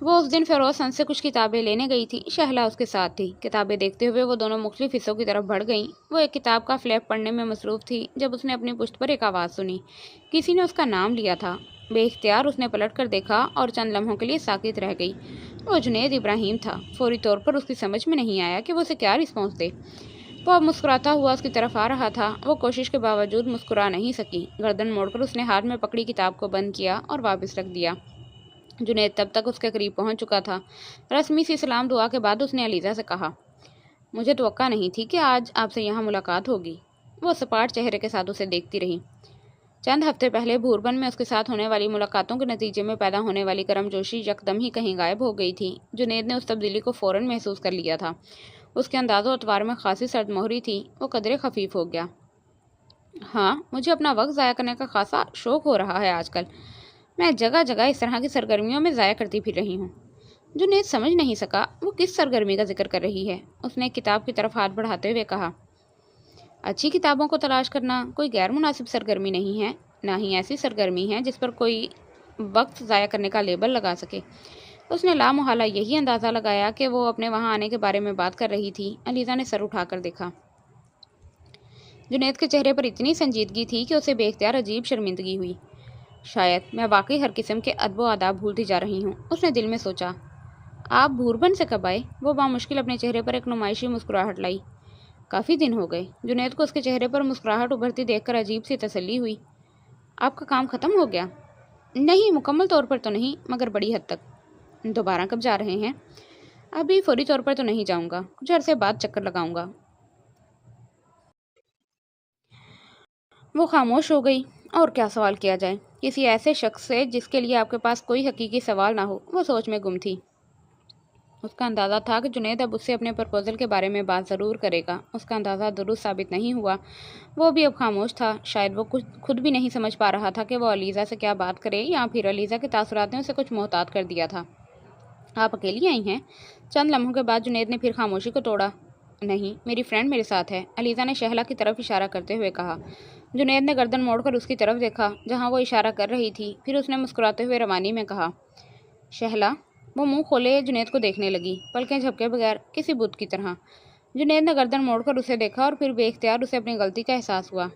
A: وہ اس دن فیروز سنز سے کچھ کتابیں لینے گئی تھی۔ شہلا اس کے ساتھ تھی۔ کتابیں دیکھتے ہوئے وہ دونوں مختلف حصوں کی طرف بڑھ گئیں۔ وہ ایک کتاب کا فلیپ پڑھنے میں مصروف تھی جب اس نے اپنی پشت پر ایک آواز سنی۔ کسی نے اس کا نام لیا تھا۔ بے اختیار اس نے پلٹ کر دیکھا اور چند لمحوں کے لیے ساکت رہ گئی۔ وہ جنید ابراہیم تھا۔ فوری طور پر اس کی سمجھ میں نہیں آیا کہ وہ اسے کیا رسپانس دے۔ وہ اب مسکراتا ہوا اس کی طرف آ رہا تھا۔ وہ کوشش کے باوجود مسکرا نہیں سکی۔ گردن موڑ کر اس نے ہاتھ میں پکڑی کتاب کو بند کیا اور واپس رکھ دیا۔ جنید تب تک اس کے قریب پہنچ چکا تھا۔ رسمی سی سلام دعا کے بعد اس نے علیزہ سے کہا، مجھے توقع نہیں تھی کہ آج آپ سے یہاں ملاقات ہوگی۔ وہ سپاٹ چہرے کے ساتھ اسے دیکھتی رہی۔ چند ہفتے پہلے بھوربن میں اس کے ساتھ ہونے والی ملاقاتوں کے نتیجے میں پیدا ہونے والی گرم جوشی یکدم ہی کہیں غائب ہو گئی تھی۔ جنید نے اس تبدیلی کو فوراً محسوس کر لیا تھا۔ اس کے انداز و اطوار میں خاصی سرد مہری تھی، وہ قدرے خفیف ہو گیا۔ ہاں، مجھے اپنا وقت ضائع کرنے کا خاصا شوق ہو رہا ہے آج کل۔ میں جگہ جگہ اس طرح کی سرگرمیوں میں ضائع کرتی پھر رہی ہوں۔ جنید سمجھ نہیں سکا وہ کس سرگرمی کا ذکر کر رہی ہے۔ اس نے کتاب کی طرف ہاتھ بڑھاتے ہوئے کہا، اچھی کتابوں کو تلاش کرنا کوئی غیر مناسب سرگرمی نہیں ہے، نہ ہی ایسی سرگرمی ہے جس پر کوئی وقت ضائع کرنے کا لیبل لگا سکے۔ اس نے لامحالہ یہی اندازہ لگایا کہ وہ اپنے وہاں آنے کے بارے میں بات کر رہی تھی۔ علیزہ نے سر اٹھا کر دیکھا۔ جنید کے چہرے پر اتنی سنجیدگی تھی کہ اسے بے اختیار عجیب شرمندگی ہوئی۔ شاید میں واقعی ہر قسم کے ادب و آداب بھولتی جا رہی ہوں، اس نے دل میں سوچا۔ آپ بھوربن سے کب آئے؟ وہ بامشکل اپنے چہرے پر ایک نمائشی مسکراہٹ لائی۔ کافی دن ہو گئے۔ جنید کو اس کے چہرے پر مسکراہٹ ابھرتی دیکھ کر عجیب سی تسلی ہوئی۔ آپ کا کام ختم ہو گیا؟ نہیں، مکمل طور پر تو نہیں، مگر بڑی حد تک۔ دوبارہ کب جا رہے ہیں؟ ابھی فوری طور پر تو نہیں جاؤں گا، کچھ عرصے بعد چکر لگاؤں گا۔ وہ خاموش ہو گئی۔ اور کیا سوال کیا جائے کسی ایسے شخص سے جس کے لیے آپ کے پاس کوئی حقیقی سوال نہ ہو؟ وہ سوچ میں گم تھی۔ اس کا اندازہ تھا کہ جنید اب اس سے اپنے پرپوزل کے بارے میں بات ضرور کرے گا۔ اس کا اندازہ درست ثابت نہیں ہوا۔ وہ بھی اب خاموش تھا۔ شاید وہ خود بھی نہیں سمجھ پا رہا تھا کہ وہ علیزہ سے کیا بات کرے، یا پھر علیزہ کے تاثرات نے اسے کچھ محتاط کر دیا تھا۔ آپ اکیلی آئی ہیں؟ چند لمحوں کے بعد جنید نے پھر خاموشی کو توڑا۔ نہیں، میری فرینڈ میرے ساتھ ہے، علیزہ نے شہلا کی طرف اشارہ کرتے ہوئے کہا۔ جنید نے گردن موڑ کر اس کی طرف دیکھا جہاں وہ اشارہ کر رہی تھی، پھر اس نے مسکراتے ہوئے روانی میں کہا، شہلا؟ وہ منہ کھولے جنید کو دیکھنے لگی، پلکیں جھپکے بغیر، کسی بت کی طرح۔ جنید نے گردن موڑ کر اسے دیکھا اور پھر بے اختیار اسے اپنی غلطی کا احساس ہوا۔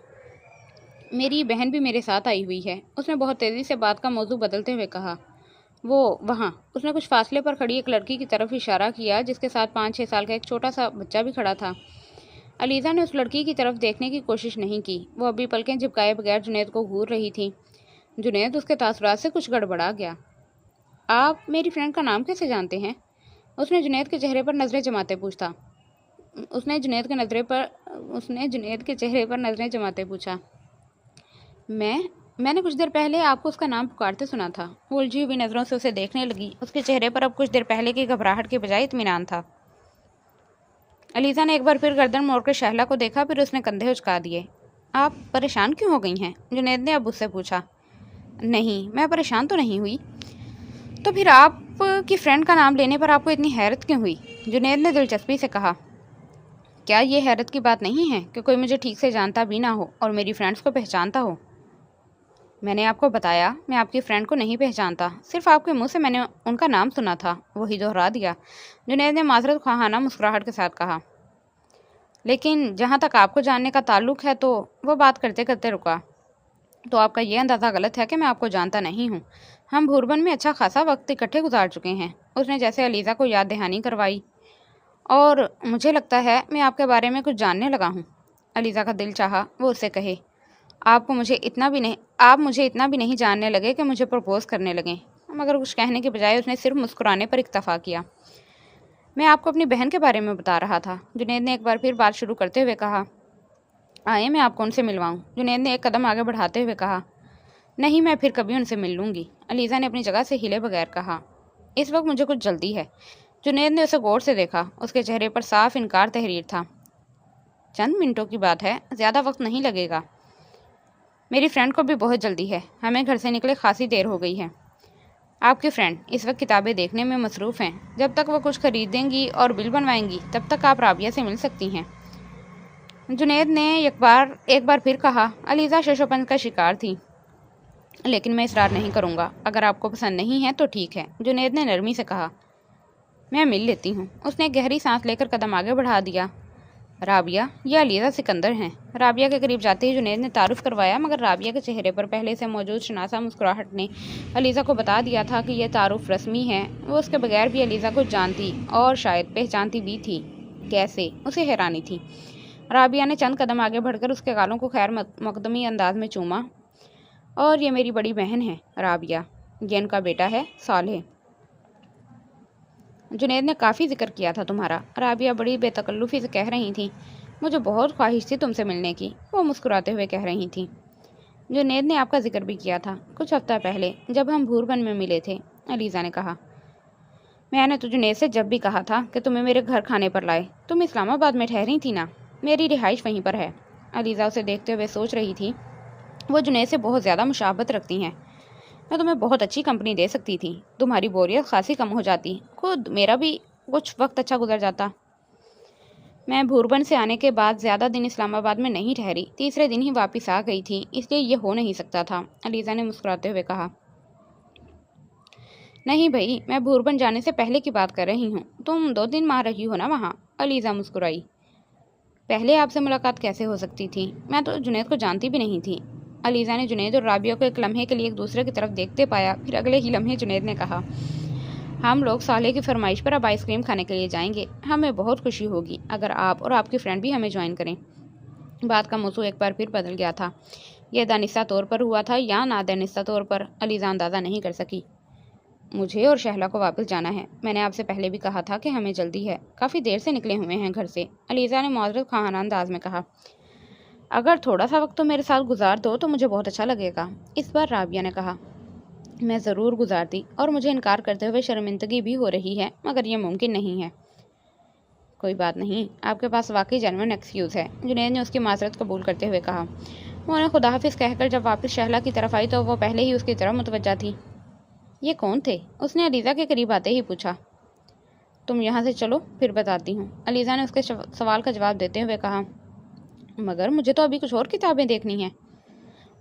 A: میری بہن بھی میرے ساتھ آئی ہوئی ہے، اس نے بہت تیزی سے بات کا موضوع بدلتے ہوئے کہا۔ وہ وہاں، اس نے کچھ فاصلے پر کھڑی ایک لڑکی کی طرف اشارہ کیا جس کے ساتھ 5-6 سال کا ایک چھوٹا سا بچہ بھی کھڑا تھا۔ علیزہ نے اس لڑکی کی طرف دیکھنے کی کوشش نہیں کی، وہ ابھی پلکیں جھپکائے بغیر جنید کو گھور رہی تھی۔ جنید اس کے تاثرات سے کچھ گڑبڑا گیا۔ آپ میری فرینڈ کا نام کیسے جانتے ہیں؟ اس نے جنید کے چہرے پر نظریں جماتے پوچھا۔ میں نے کچھ دیر پہلے آپ کو اس کا نام پکارتے سنا تھا۔ وہ الجھی ہوئی نظروں سے اسے دیکھنے لگی۔ اس کے چہرے پر اب کچھ دیر پہلے کی گھبراہٹ کے بجائے اطمینان تھا۔ علیزہ نے ایک بار پھر گردن موڑ کر شہلا کو دیکھا، پھر اس نے کندھے اچکا دیے۔ آپ پریشان کیوں ہو گئی ہیں؟ جنید نے اب اس سے پوچھا۔ نہیں، میں پریشان تو نہیں ہوئی۔ تو پھر آپ کی فرینڈ کا نام لینے پر آپ کو اتنی حیرت کیوں ہوئی؟ جنید نے دلچسپی سے کہا۔ کیا یہ حیرت کی بات نہیں ہے کہ کوئی مجھے ٹھیک سے جانتا بھی نہ ہو اور میری فرینڈس کو پہچانتا ہو؟ میں نے آپ کو بتایا، میں آپ کی فرینڈ کو نہیں پہچانتا، صرف آپ کے منہ سے میں نے ان کا نام سنا تھا، وہی دہرا دیا۔ جنید نے معذرت خواہانہ مسکراہٹ کے ساتھ کہا۔ لیکن جہاں تک آپ کو جاننے کا تعلق ہے تو وہ بات کرتے کرتے رکا۔ تو آپ کا یہ اندازہ غلط ہے کہ میں آپ کو جانتا نہیں ہوں۔ ہم بھوربن میں اچھا خاصا وقت اکٹھے گزار چکے ہیں۔ اس نے جیسے علیزہ کو یاد دہانی کروائی۔ اور مجھے لگتا ہے میں آپ کے بارے میں کچھ جاننے لگا ہوں۔ علیزہ کا دل چاہا وہ اس سے کہے، آپ مجھے اتنا بھی نہیں جاننے لگے کہ مجھے پرپوز کرنے لگیں، مگر کچھ کہنے کے بجائے اس نے صرف مسکرانے پر اکتفا کیا۔ میں آپ کو اپنی بہن کے بارے میں بتا رہا تھا، جنید نے ایک بار پھر بات شروع کرتے ہوئے کہا۔ آئے میں آپ کو ان سے ملواؤں؟ جنید نے ایک قدم آگے بڑھاتے ہوئے کہا۔ نہیں، میں پھر کبھی ان سے مل لوں گی، علیزہ نے اپنی جگہ سے ہلے بغیر کہا۔ اس وقت مجھے کچھ جلدی ہے۔ جنید نے اسے غور سے دیکھا، اس کے چہرے پر صاف انکار تحریر تھا۔ چند منٹوں کی بات ہے، زیادہ وقت نہیں لگے گا۔ میری فرینڈ کو بھی بہت جلدی ہے، ہمیں گھر سے نکلے خاصی دیر ہو گئی ہے۔ آپ کی فرینڈ اس وقت کتابیں دیکھنے میں مصروف ہیں، جب تک وہ کچھ خریدیں گی اور بل بنوائیں گی تب تک آپ رابعہ سے مل سکتی ہیں۔ جنید نے ایک بار پھر کہا۔ علیزہ ششوپن کا شکار تھی۔ لیکن میں اصرار نہیں کروں گا، اگر آپ کو پسند نہیں ہے تو ٹھیک ہے، جنید نے نرمی سے کہا۔ میں مل لیتی ہوں۔ اس نے ایک گہری سانس لے کر قدم آگے بڑھا دیا۔ رابعہ، یہ علیزہ سکندر ہیں۔ رابعہ کے قریب جاتے ہی جنید نے تعارف کروایا، مگر رابعہ کے چہرے پر پہلے سے موجود شناسا مسکراہٹ نے علیزہ کو بتا دیا تھا کہ یہ تعارف رسمی ہے۔ وہ اس کے بغیر بھی علیزہ کو جانتی اور شاید پہچانتی بھی تھی۔ کیسے؟ اسے حیرانی تھی۔ رابعہ نے چند قدم آگے بڑھ کر اس کے گالوں کو خیر مقدمی انداز میں چوما۔ اور یہ میری بڑی بہن ہے رابعہ، یہ ان کا بیٹا ہے صالح۔ جنید نے کافی ذکر کیا تھا تمہارا، رابعہ بڑی بے تکلفی سے کہہ رہی تھیں۔ مجھے بہت خواہش تھی تم سے ملنے کی، وہ مسکراتے ہوئے کہہ رہی تھیں۔ جنید نے آپ کا ذکر بھی کیا تھا کچھ ہفتہ پہلے جب ہم بھوربن میں ملے تھے، علیزہ نے کہا۔ میں نے تو جنید سے جب بھی کہا تھا کہ تمہیں میرے گھر کھانے پر لائے، تم اسلام آباد میں ٹھہری تھی نا، میری رہائش وہیں پر ہے۔ علیزہ اسے دیکھتے ہوئے سوچ رہی تھی، وہ جنید سے بہت زیادہ مشابہت رکھتی ہیں، میں تمہیں بہت اچھی کمپنی دے سکتی تھی، تمہاری بوریت خاصی کم ہو جاتی، خود میرا بھی کچھ وقت اچھا گزر جاتا۔ میں بھوربن سے آنے کے بعد زیادہ دن اسلام آباد میں نہیں ٹھہری، تیسرے دن ہی واپس آ گئی تھی، اس لیے یہ ہو نہیں سکتا تھا، علیزہ نے مسکراتے ہوئے کہا۔ نہیں بھائی، میں بھوربن جانے سے پہلے کی بات کر رہی ہوں، تم 2 دن ماں رہی ہو نا وہاں، علیزہ مسکرائی۔ پہلے آپ سے ملاقات کیسے ہو سکتی تھی؟ میں تو جنید کو جانتی بھی نہیں تھی۔ علیزہ نے جنید اور رابعہ کو ایک لمحے کے لیے ایک دوسرے کی طرف دیکھتے پایا، پھر اگلے ہی لمحے جنید نے کہا، ہم لوگ صالح کی فرمائش پر اب آئس کریم کھانے کے لیے جائیں گے، ہمیں بہت خوشی ہوگی اگر آپ اور آپ کی فرینڈ بھی ہمیں جوائن کریں۔ بات کا موضوع ایک بار پھر بدل گیا تھا، یہ دانستہ طور پر ہوا تھا یا نادانستہ طور پر، علیزہ اندازہ نہیں کر سکی۔ مجھے اور شہلا کو واپس جانا ہے، میں نے آپ سے پہلے بھی کہا تھا کہ ہمیں جلدی ہے، کافی دیر سے نکلے ہوئے ہیں گھر سے، علیزہ نے معذرت خواہانہ انداز میں کہا۔ اگر تھوڑا سا وقت تو میرے ساتھ گزار دو تو مجھے بہت اچھا لگے گا، اس بار رابعہ نے کہا۔ میں ضرور گزارتی، اور مجھے انکار کرتے ہوئے شرمندگی بھی ہو رہی ہے، مگر یہ ممکن نہیں ہے۔ کوئی بات نہیں، آپ کے پاس واقعی جینوئن ایکسکیوز ہے، جنید نے اس کی معذرت قبول کرتے ہوئے کہا۔ وہ نے خدا حافظ کہہ کر جب واپس شہلا کی طرف آئی تو وہ پہلے ہی اس کی طرف متوجہ تھی۔ یہ کون تھے؟ اس نے علیزہ کے قریب آتے ہی پوچھا۔ تم یہاں سے چلو، پھر بتاتی ہوں، علیزہ نے اس کے سوال کا جواب دیتے ہوئے کہا۔ مگر مجھے تو ابھی کچھ اور کتابیں دیکھنی ہیں۔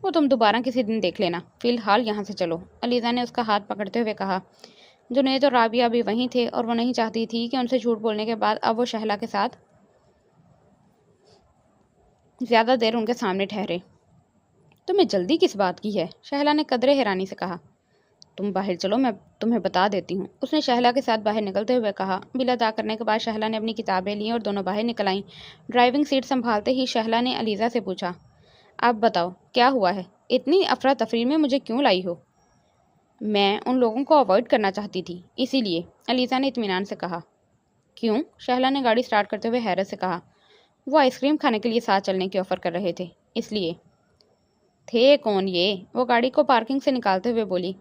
A: وہ تم دوبارہ کسی دن دیکھ لینا، فی الحال یہاں سے چلو، علیزہ نے اس کا ہاتھ پکڑتے ہوئے کہا۔ جنید اور رابعہ بھی وہیں تھے اور وہ نہیں چاہتی تھی کہ ان سے جھوٹ بولنے کے بعد اب وہ شہلا کے ساتھ زیادہ دیر ان کے سامنے ٹھہرے۔ تمہیں جلدی کس بات کی ہے؟ شہلا نے قدرے حیرانی سے کہا۔ تم باہر چلو، میں تمہیں بتا دیتی ہوں، اس نے شہلا کے ساتھ باہر نکلتے ہوئے کہا۔ بل ادا کرنے کے بعد شہلا نے اپنی کتابیں لیں اور دونوں باہر نکل آئیں۔ ڈرائیونگ سیٹ سنبھالتے ہی شہلا نے علیزہ سے پوچھا، اب بتاؤ کیا ہوا ہے؟ اتنی افراتفری میں مجھے کیوں لائی ہو؟ میں ان لوگوں کو اوائڈ کرنا چاہتی تھی، اسی لیے، علیزہ نے اطمینان سے کہا۔ کیوں؟ شہلا نے گاڑی سٹارٹ کرتے ہوئے حیرت سے کہا۔ وہ آئس کریم کھانے کے لیے ساتھ چلنے کی آفر کر رہے تھے، اس لیے۔ تھے کون یہ؟ وہ گاڑی کو پارکنگ سے نکالتے ہوئے بولی۔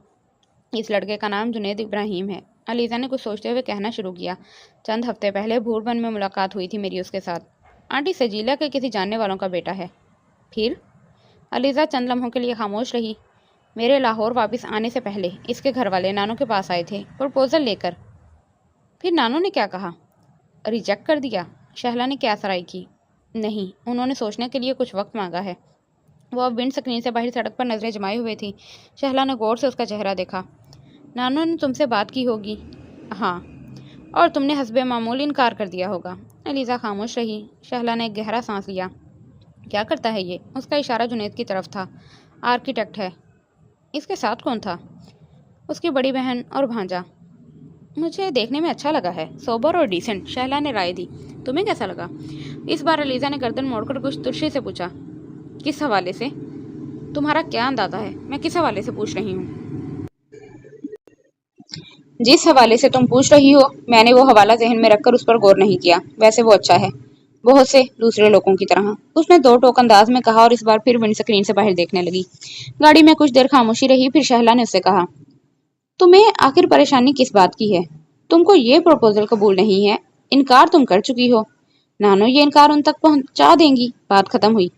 A: اس لڑکے کا نام جنید ابراہیم ہے، علیزہ نے کچھ سوچتے ہوئے کہنا شروع کیا۔ چند ہفتے پہلے بھوربن میں ملاقات ہوئی تھی میری اس کے ساتھ، آنٹی سجیلا کے کسی جاننے والوں کا بیٹا ہے۔ پھر؟ علیزہ چند لمحوں کے لیے خاموش رہی۔ میرے لاہور واپس آنے سے پہلے اس کے گھر والے نانو کے پاس آئے تھے پرپوزل لے کر۔ پھر نانو نے کیا کہا؟ ریجیکٹ کر دیا؟ شہلا نے کیا سرائی کی؟ نہیں، انہوں نے سوچنے کے لیے کچھ وقت مانگا ہے۔ وہ اب ونڈ سکرین سے باہر سڑک پر نظریں جمائے ہوئے تھی۔ شہلا نے غور سے اس کا چہرہ دیکھا۔ نانو نے تم سے بات کی ہوگی؟ ہاں، اور تم نے حسب معمول انکار کر دیا ہوگا۔ علیزہ خاموش رہی۔ شہلا نے ایک گہرا سانس لیا۔ کیا کرتا ہے یہ؟ اس کا اشارہ جنید کی طرف تھا۔ آرکیٹیکٹ ہے۔ اس کے ساتھ کون تھا؟ اس کی بڑی بہن اور بھانجا۔ مجھے دیکھنے میں اچھا لگا ہے، سوبر اور ڈیسنٹ، شہلا نے رائے دی۔ تمہیں کیسا لگا؟ اس بار علیزہ نے گردن موڑ کر کچھ ترشی سے پوچھا۔ کس حوالے سے؟ تمہارا کیا اندازہ ہے میں کس حوالے سے پوچھ رہی ہوں؟ جس حوالے سے تم پوچھ رہی ہو، میں نے وہ حوالہ ذہن میں رکھ کر اس پر غور نہیں کیا، ویسے وہ اچھا ہے، بہت سے دوسرے لوگوں کی طرح، اس نے دو ٹوک انداز میں کہا اور اس بار پھر ونڈ سکرین سے باہر دیکھنے لگی۔ گاڑی میں کچھ دیر خاموشی رہی، پھر شہلا نے اس سے کہا، تمہیں آخر پریشانی کس بات کی ہے؟ تم کو یہ پروپوزل قبول نہیں ہے، انکار تم کر چکی ہو، نانو یہ انکار ان تک پہنچا دیں گی، بات ختم ہوئی۔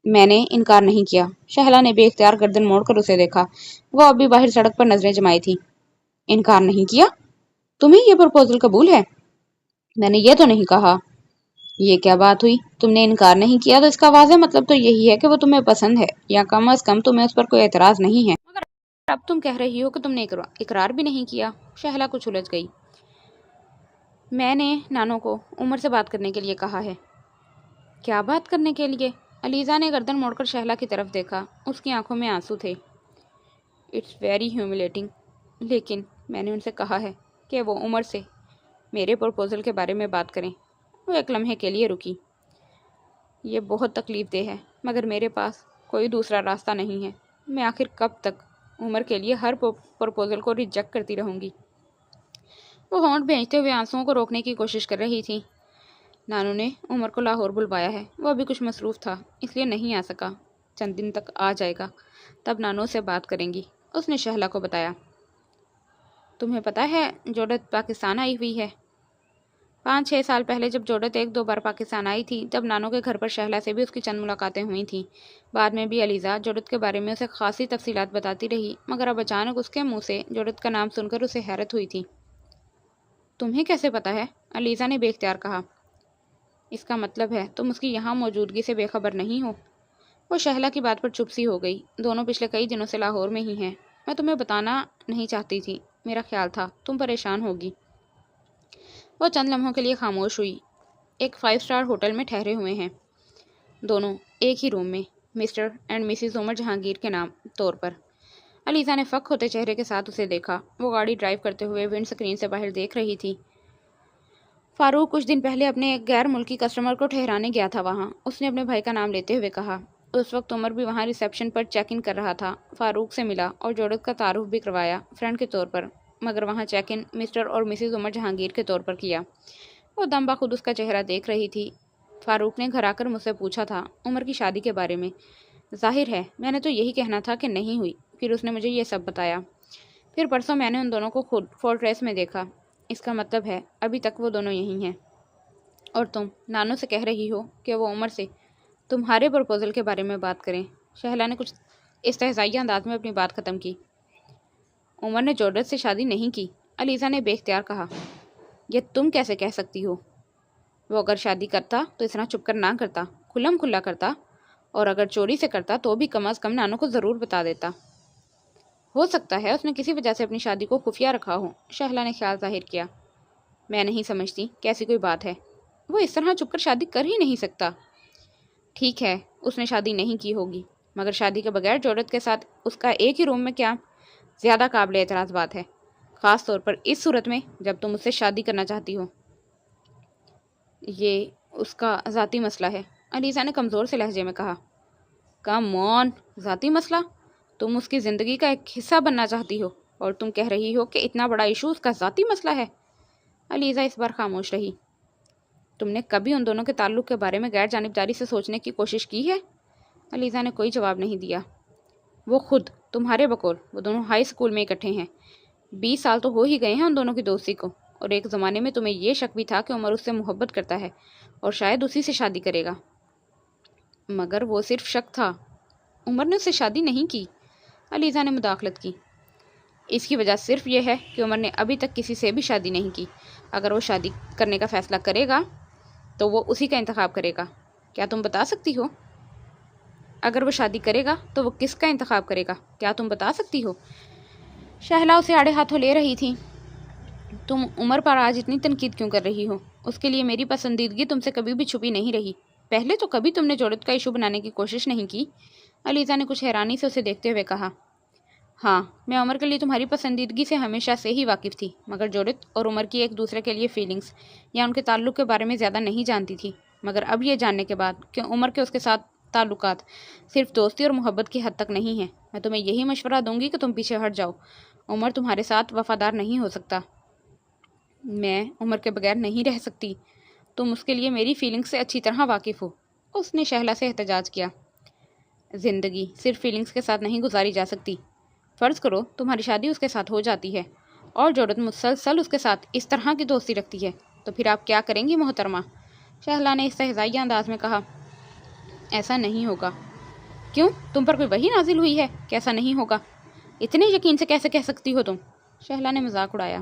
A: میں نے انکار نہیں کیا، شہلا نے بے اختیار گردن موڑ کر اسے دیکھا، وہ اب بھی باہر سڑک پر نظریں جمائی تھی۔ انکار نہیں کیا؟ تمہیں یہ پروپوزل قبول ہے؟ میں نے یہ تو نہیں کہا۔ یہ کیا بات ہوئی؟ تم نے انکار نہیں کیا تو اس کا واضح مطلب تو یہی ہے کہ وہ تمہیں پسند ہے، یا کم از کم تمہیں اس پر کوئی اعتراض نہیں ہے۔ مگر اب تم کہہ رہی ہو کہ تم نے اقرار بھی نہیں کیا۔ شہلا کچھ الجھ گئی۔ میں نے نانو کو عمر سے بات کرنے کے لیے کہا ہے۔ کیا بات کرنے کے لیے؟ علیزہ نے گردن موڑ کر شہلا کی طرف دیکھا، اس کی آنکھوں میں آنسو تھے۔ اٹس ویری ہیوملیٹنگ، لیکن میں نے ان سے کہا ہے کہ وہ عمر سے میرے پرپوزل کے بارے میں بات کریں۔ وہ ایک لمحے کے لیے رکی۔ یہ بہت تکلیف دہ ہے، مگر میرے پاس کوئی دوسرا راستہ نہیں ہے، میں آخر کب تک عمر کے لیے ہر پرپوزل کو ریجیکٹ کرتی رہوں گی؟ وہ ہونٹ بھینچتے ہوئے آنسوؤں کو روکنے کی کوشش کر رہی تھی۔ نانو نے عمر کو لاہور بلوایا ہے، وہ ابھی کچھ مصروف تھا، اس لیے نہیں آ سکا، چند دن تک آ جائے گا، تب نانو سے بات کریں گی، اس نے شہلا کو بتایا۔ تمہیں پتہ ہے جوڈت پاکستان آئی ہوئی ہے؟ 5-6 سال پہلے جب جوڈت 1-2 بار پاکستان آئی تھی تب نانو کے گھر پر شہلا سے بھی اس کی چند ملاقاتیں ہوئی تھیں۔ بعد میں بھی علیزہ جوڈت کے بارے میں اسے خاصی تفصیلات بتاتی رہی، مگر اب اچانک اس کے منہ سے جوڈت کا نام سن کر اسے حیرت ہوئی تھی۔ تمہیں کیسے پتہ ہے؟ علیزہ نے بے اختیار کہا۔ اس کا مطلب ہے تم اس کی یہاں موجودگی سے بے خبر نہیں ہو۔ وہ شہلا کی بات پر چپ سی ہو گئی۔ دونوں پچھلے کئی دنوں سے لاہور میں ہی ہیں۔ میں تمہیں بتانا نہیں چاہتی تھی، میرا خیال تھا تم پریشان ہوگی۔ وہ چند لمحوں کے لیے خاموش ہوئی۔ ایک 5 اسٹار ہوٹل میں ٹھہرے ہوئے ہیں دونوں، ایک ہی روم میں، مسٹر اینڈ مسز عمر جہانگیر کے نام طور پر۔ علیزہ نے فک ہوتے چہرے کے ساتھ اسے دیکھا۔ وہ گاڑی ڈرائیو کرتے ہوئے ونڈ سکرین سے باہر دیکھ رہی تھی۔ فاروق کچھ دن پہلے اپنے ایک غیر ملکی کسٹمر کو ٹھہرانے گیا تھا وہاں، اس نے اپنے بھائی کا نام لیتے ہوئے کہا۔ اس وقت عمر بھی وہاں ریسیپشن پر چیک ان کر رہا تھا۔ فاروق سے ملا اور جوڈت کا تعارف بھی کروایا فرینڈ کے طور پر، مگر وہاں چیک ان مسٹر اور مسز عمر جہانگیر کے طور پر کیا۔ وہ دم بخود اس کا چہرہ دیکھ رہی تھی۔ فاروق نے گھر آ کر مجھ سے پوچھا تھا عمر کی شادی کے بارے میں۔ ظاہر ہے میں نے تو یہی کہنا تھا کہ نہیں ہوئی، پھر اس نے مجھے یہ سب بتایا۔ پھر پرسوں میں نے ان دونوں کو خود فورٹریس میں دیکھا۔ اس کا مطلب ہے ابھی تک وہ دونوں یہی ہیں۔ اور تم نانو سے کہہ رہی ہو کہ وہ عمر سے تمہارے پرپوزل کے بارے میں بات کریں۔ شہلا نے کچھ استہزائیہ انداز میں اپنی بات ختم کی۔ عمر نے جوڈت سے شادی نہیں کی، علیزہ نے بے اختیار کہا۔ یہ تم کیسے کہہ سکتی ہو؟ وہ اگر شادی کرتا تو اس طرح چپ کر نہ کرتا، کھلم کھلا کرتا، اور اگر چوری سے کرتا تو بھی کم از کم نانو کو ضرور بتا دیتا۔ ہو سکتا ہے اس نے کسی وجہ سے اپنی شادی کو خفیہ رکھا ہو، شہلا نے خیال ظاہر کیا۔ میں نہیں سمجھتی کہ ایسی کوئی بات ہے، وہ اس طرح چپ کر شادی کر ہی نہیں سکتا۔ ٹھیک ہے اس نے شادی نہیں کی ہوگی، مگر شادی کے بغیر جوڈت کے ساتھ اس کا ایک ہی روم میں کیا زیادہ قابل اعتراض بات ہے، خاص طور پر اس صورت میں جب تم اس سے شادی کرنا چاہتی ہو۔ یہ اس کا ذاتی مسئلہ ہے، علیزہ نے کمزور سے لہجے میں کہا۔ کم آن، ذاتی مسئلہ؟ تم اس کی زندگی کا ایک حصہ بننا چاہتی ہو اور تم کہہ رہی ہو کہ اتنا بڑا ایشو اس کا ذاتی مسئلہ ہے؟ علیزہ اس بار خاموش رہی۔ تم نے کبھی ان دونوں کے تعلق کے بارے میں غیر جانبداری سے سوچنے کی کوشش کی ہے؟ علیزہ نے کوئی جواب نہیں دیا۔ وہ خود تمہارے بقول وہ دونوں ہائی اسکول میں اکٹھے ہیں، 20 سال تو ہو ہی گئے ہیں ان دونوں کی دوستی کو، اور ایک زمانے میں تمہیں یہ شک بھی تھا کہ عمر اس سے محبت کرتا ہے اور شاید اسی سے شادی کرے گا۔ مگر وہ صرف شک تھا، عمر نے اس سے شادی نہیں کی، علیزہ نے مداخلت کی۔ اس کی وجہ صرف یہ ہے کہ عمر نے ابھی تک کسی سے بھی شادی نہیں کی۔ اگر وہ شادی کرنے کا فیصلہ کرے گا تو وہ اسی کا انتخاب کرے گا۔ کیا تم بتا سکتی ہو؟ اگر وہ شادی کرے گا تو وہ کس کا انتخاب کرے گا، کیا تم بتا سکتی ہو؟ شہلا اسے آڑے ہاتھوں لے رہی تھی۔ تم عمر پر آج اتنی تنقید کیوں کر رہی ہو؟ اس کے لیے میری پسندیدگی تم سے کبھی بھی چھپی نہیں رہی۔ پہلے تو کبھی تم نے جوڈت کا ایشو بنانے کی کوشش نہیں کی۔ علیزہ نے کچھ حیرانی سے اسے دیکھتے ہوئے کہا۔ ہاں میں عمر کے لیے تمہاری پسندیدگی سے ہمیشہ سے ہی واقف تھی، مگر جوڈت اور عمر کی ایک دوسرے کے لیے فیلنگز یا ان کے تعلق کے بارے میں زیادہ نہیں جانتی تھی، مگر اب یہ جاننے کے بعد کہ عمر کے اس کے ساتھ تعلقات صرف دوستی اور محبت کی حد تک نہیں ہیں، میں تمہیں یہی مشورہ دوں گی کہ تم پیچھے ہٹ جاؤ۔ عمر تمہارے ساتھ وفادار نہیں ہو سکتا۔ میں عمر کے بغیر نہیں رہ سکتی، تم اس کے لیے میری فیلنگز سے اچھی طرح واقف ہو، اس نے شہلا سے احتجاج کیا۔ زندگی صرف فیلنگز کے ساتھ نہیں گزاری جا سکتی۔ فرض کرو تمہاری شادی اس کے ساتھ ہو جاتی ہے اور جوڈت مسلسل اس کے ساتھ اس طرح کی دوستی رکھتی ہے تو پھر آپ کیا کریں گی محترمہ؟ شہلا نے استہزائیہ انداز میں کہا۔ ایسا نہیں ہوگا۔ کیوں؟ تم پر کوئی وحی نازل ہوئی ہے کہ ایسا نہیں ہوگا؟ اتنے یقین سے کیسے کہہ سکتی ہو تم؟ شہلا نے مذاق اڑایا۔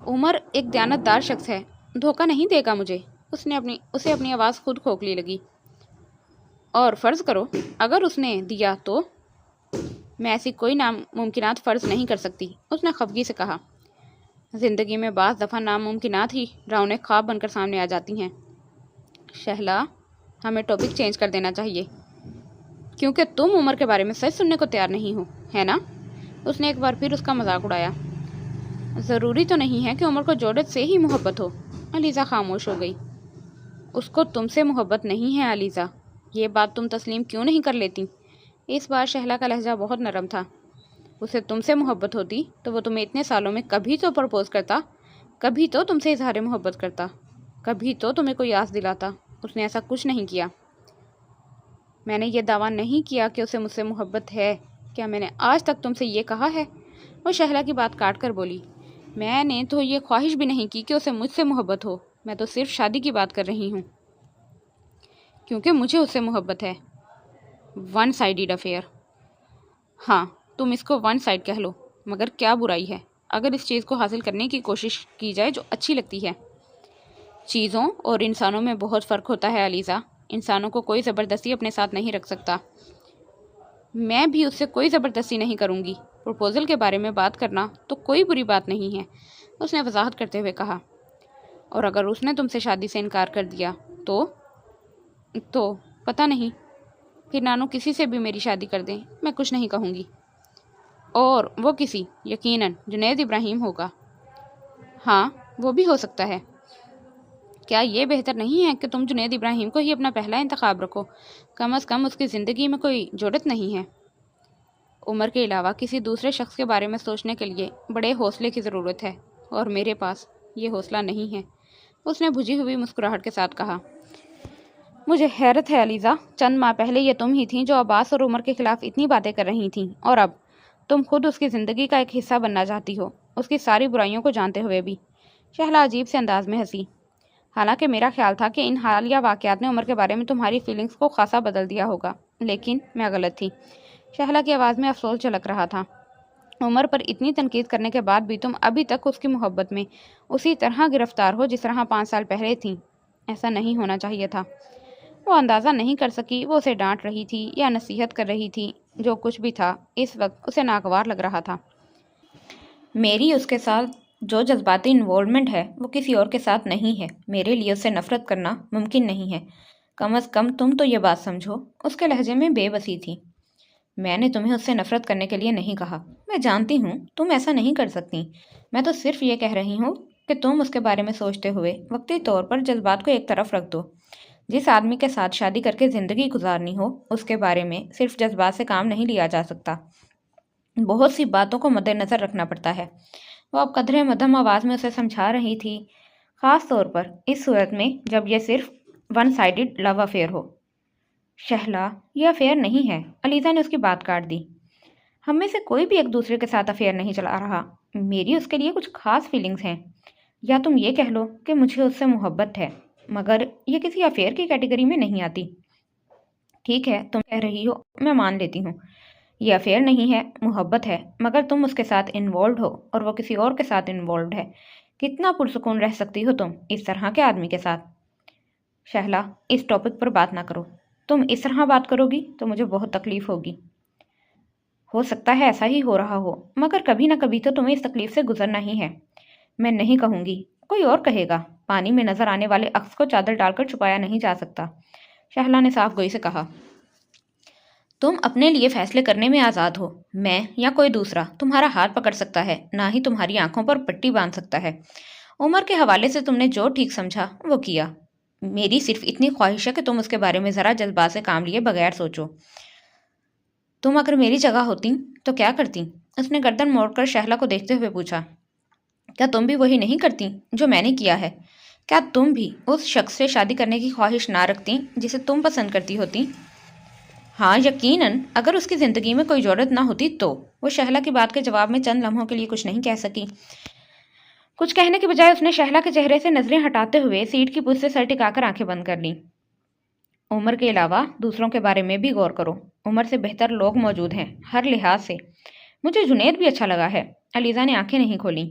A: عمر ایک دیانتدار شخص ہے، دھوکہ نہیں دے گا مجھے، اسے اپنی آواز خود کھوکھلی لگی۔ اور فرض کرو اگر اس نے دیا تو؟ میں ایسی کوئی ناممکنات فرض نہیں کر سکتی، اس نے خفگی سے کہا۔ زندگی میں بعض دفعہ ناممکنات ہی ڈراؤنے خواب بن کر سامنے آ جاتی ہیں۔ شہلا ہمیں ٹاپک چینج کر دینا چاہیے، کیونکہ تم عمر کے بارے میں سچ سننے کو تیار نہیں ہو، ہے نا؟ اس نے ایک بار پھر اس کا مذاق اڑایا۔ ضروری تو نہیں ہے کہ عمر کو جوڈت سے ہی محبت ہو۔ علیزہ خاموش ہو گئی۔ اس کو تم سے محبت نہیں ہے علیزہ، یہ بات تم تسلیم کیوں نہیں کر لیتی؟ اس بار شہلا کا لہجہ بہت نرم تھا۔ اسے تم سے محبت ہوتی تو وہ تمہیں اتنے سالوں میں کبھی تو پرپوز کرتا، کبھی تو تم سے اظہار محبت کرتا، کبھی تو تمہیں کوئی آس دلاتا۔ اس نے ایسا کچھ نہیں کیا۔ میں نے یہ دعویٰ نہیں کیا کہ اسے مجھ سے محبت ہے۔ کیا میں نے آج تک تم سے یہ کہا ہے؟ وہ شہلا کی بات کاٹ کر بولی، میں نے تو یہ خواہش بھی نہیں کی کہ اسے مجھ سے محبت ہو، میں تو صرف شادی کی بات کر رہی ہوں کیونکہ مجھے اس سے محبت ہے۔ One sided affair? ہاں، تم اس کو ون سائڈ کہہ لو، مگر کیا برائی ہے اگر اس چیز کو حاصل کرنے کی کوشش کی جائے جو اچھی لگتی ہے۔ چیزوں اور انسانوں میں بہت فرق ہوتا ہے علیزہ، انسانوں کو کوئی زبردستی اپنے ساتھ نہیں رکھ سکتا۔ میں بھی اس سے کوئی زبردستی نہیں کروں گی، پروپوزل کے بارے میں بات کرنا تو کوئی بری بات نہیں ہے، اس نے وضاحت کرتے ہوئے کہا۔ اور اگر اس نے تم سے شادی سے انکار کر دیا تو پتہ نہیں، پھر نانو کسی سے بھی میری شادی کر دیں، میں کچھ نہیں کہوں گی، اور وہ کسی یقیناً جنید ابراہیم ہوگا۔ ہاں، وہ بھی ہو سکتا ہے۔ کیا یہ بہتر نہیں ہے کہ تم جنید ابراہیم کو ہی اپنا پہلا انتخاب رکھو؟ کم از کم اس کی زندگی میں کوئی جرت نہیں ہے۔ عمر کے علاوہ کسی دوسرے شخص کے بارے میں سوچنے کے لیے بڑے حوصلے کی ضرورت ہے، اور میرے پاس یہ حوصلہ نہیں ہے، اس نے بجھی ہوئی مسکراہٹ کے ساتھ کہا۔ مجھے حیرت ہے علیزہ، چند ماہ پہلے یہ تم ہی تھیں جو عباس اور عمر کے خلاف اتنی باتیں کر رہی تھیں، اور اب تم خود اس کی زندگی کا ایک حصہ بننا چاہتی ہو، اس کی ساری برائیوں کو جانتے ہوئے بھی۔ شہلا عجیب سے انداز میں ہنسی۔ حالانکہ میرا خیال تھا کہ ان حالیہ واقعات نے عمر کے بارے میں تمہاری فیلنگز کو خاصا بدل دیا ہوگا، لیکن میں غلط تھی۔ شہلا کی آواز میں افسوس جھلک رہا تھا۔ عمر پر اتنی تنقید کرنے کے بعد بھی تم ابھی تک اس کی محبت میں اسی طرح گرفتار ہو جس طرح 5 سال پہلے تھیں۔ ایسا نہیں ہونا چاہیے تھا۔ وہ اندازہ نہیں کر سکی وہ اسے ڈانٹ رہی تھی یا نصیحت کر رہی تھی، جو کچھ بھی تھا اس وقت اسے ناگوار لگ رہا تھا۔ میری اس کے ساتھ جو جذباتی انوالومنٹ ہے وہ کسی اور کے ساتھ نہیں ہے، میرے لیے اسے نفرت کرنا ممکن نہیں ہے۔ کم از کم تم تو یہ بات سمجھو۔ اس کے لہجے میں بے بسی تھی۔ میں نے تمہیں اس سے نفرت کرنے کے لیے نہیں کہا، میں جانتی ہوں تم ایسا نہیں کر سکتی، میں تو صرف یہ کہہ رہی ہوں کہ تم اس کے بارے میں سوچتے ہوئے وقتی طور پر جذبات کو ایک طرف رکھ دو۔ جس آدمی کے ساتھ شادی کر کے زندگی گزارنی ہو اس کے بارے میں صرف جذبات سے کام نہیں لیا جا سکتا، بہت سی باتوں کو مد نظر رکھنا پڑتا ہے۔ وہ اب قدرے مدھم آواز میں اسے سمجھا رہی تھی، خاص طور پر اس صورت میں جب یہ صرف ون سائیڈڈ لو افیئر ہو۔ شہلا، یہ افیئر نہیں ہے، علیزہ نے اس کی بات کاٹ دی۔ ہم میں سے کوئی بھی ایک دوسرے کے ساتھ افیئر نہیں چلا رہا، میری اس کے لیے کچھ خاص فیلنگز ہیں، یا تم یہ کہہ لو کہ مجھے اس سے محبت ہے، مگر یہ کسی افیئر کی کیٹیگری میں نہیں آتی۔ ٹھیک ہے، تم کہہ رہی ہو، میں مان لیتی ہوں، یہ افیئر نہیں ہے، محبت ہے، مگر تم اس کے ساتھ انوالوڈ ہو اور وہ کسی اور کے ساتھ انوالوڈ ہے۔ کتنا پرسکون رہ سکتی ہو تم اس طرح کے آدمی کے ساتھ؟ شہلا، اس ٹاپک پر بات نہ کرو، تم اس طرح بات کرو گی تو مجھے بہت تکلیف ہوگی۔ ہو سکتا ہے ایسا ہی ہو رہا ہو، مگر کبھی نہ کبھی تو تمہیں اس تکلیف سے گزرنا ہی ہے۔ میں نہیں کہوں گی، کوئی اور کہے گا۔ پانی میں نظر آنے والے عکس کو چادر ڈال کر چھپایا نہیں جا سکتا، شہلا نے صاف گوئی سے کہا۔ تم اپنے لیے فیصلے کرنے میں آزاد ہو، میں یا کوئی دوسرا تمہارا ہاتھ پکڑ سکتا ہے، نہ ہی تمہاری آنکھوں پر پٹی باندھ سکتا ہے۔ عمر کے حوالے سے تم نے جو ٹھیک سمجھا وہ کیا، میری صرف اتنی خواہش ہے کہ تم اس کے بارے میں ذرا جذبات سے کام لیے بغیر سوچو۔ تم اگر میری جگہ ہوتی تو کیا کرتی؟ اس نے گردن موڑ کر شہلا کو دیکھتے ہوئے پوچھا۔ کیا تم بھی وہی نہیں کرتی جو میں نے کیا ہے؟ کیا تم بھی اس شخص سے شادی کرنے کی خواہش نہ رکھتی جسے تم پسند کرتی ہوتی؟ ہاں یقیناً، اگر اس کی زندگی میں کوئی ضرورت نہ ہوتی تو۔ وہ شہلا کی بات کے جواب میں چند لمحوں کے لیے کچھ نہیں کہہ سکی۔ کچھ کہنے کے بجائے اس نے شہلا کے چہرے سے نظریں ہٹاتے ہوئے سیٹ کی پشت سے سر ٹکا کر آنکھیں بند کر لیں۔ عمر کے علاوہ دوسروں کے بارے میں بھی غور کرو، عمر سے بہتر لوگ موجود ہیں ہر لحاظ سے۔ مجھے جنید بھی اچھا لگا ہے۔ علیزہ نے آنکھیں نہیں کھولیں۔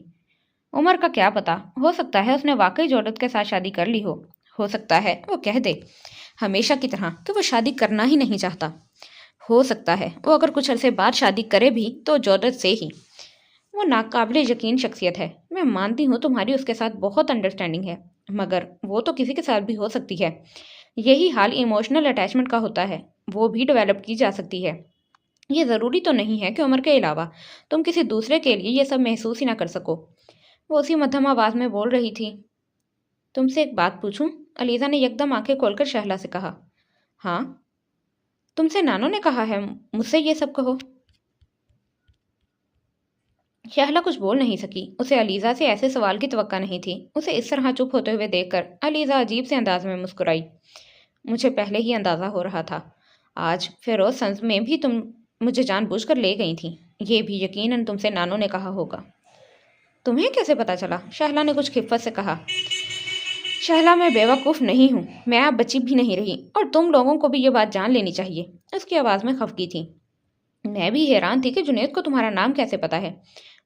A: عمر کا کیا پتا، ہو سکتا ہے اس نے واقعی جورت کے ساتھ شادی کر لی ہو سکتا ہے وہ کہہ دے ہمیشہ کی طرح کہ وہ شادی کرنا ہی نہیں چاہتا، ہو سکتا ہے وہ اگر کچھ عرصے بعد شادی کرے بھی تو جورت سے ہی۔ وہ ناقابل یقین شخصیت ہے، میں مانتی ہوں تمہاری اس کے ساتھ بہت انڈرسٹینڈنگ ہے، مگر وہ تو کسی کے ساتھ بھی ہو سکتی ہے۔ یہی حال ایموشنل اٹیچمنٹ کا ہوتا ہے، وہ بھی ڈیولپ کی جا سکتی ہے۔ یہ ضروری تو نہیں ہے کہ عمر کے علاوہ تم کسی دوسرے کے لیے یہ سب محسوس ہی نہ کر سکو۔ وہ اسی مدھم آواز میں بول رہی تھی۔ تم سے ایک بات پوچھوں؟ علیزہ نے یکدم آنکھیں کھول کر شہلا سے کہا۔ ہاں؟ تم سے نانو نے کہا ہے مجھ سے یہ سب کہو؟ شہلا کچھ بول نہیں سکی، اسے علیزہ سے ایسے سوال کی توقع نہیں تھی۔ اسے اس طرح چپ ہوتے ہوئے دیکھ کر علیزہ عجیب سے انداز میں مسکرائی۔ مجھے پہلے ہی اندازہ ہو رہا تھا، آج فیروز سنز میں بھی تم مجھے جان بوجھ کر لے گئی تھی۔ یہ بھی یقیناً تم سے نانو نے کہا ہوگا۔ تمہیں کیسے پتا چلا؟ شہلا نے کچھ خفت سے کہا۔ شہلا میں بیوقوف نہیں ہوں، میں اب بچی بھی نہیں رہی، اور تم لوگوں کو بھی یہ بات جان لینی چاہیے۔ اس کی آواز میں خفگی تھی۔ میں بھی حیران تھی کہ جنید کو تمہارا نام کیسے پتا ہے۔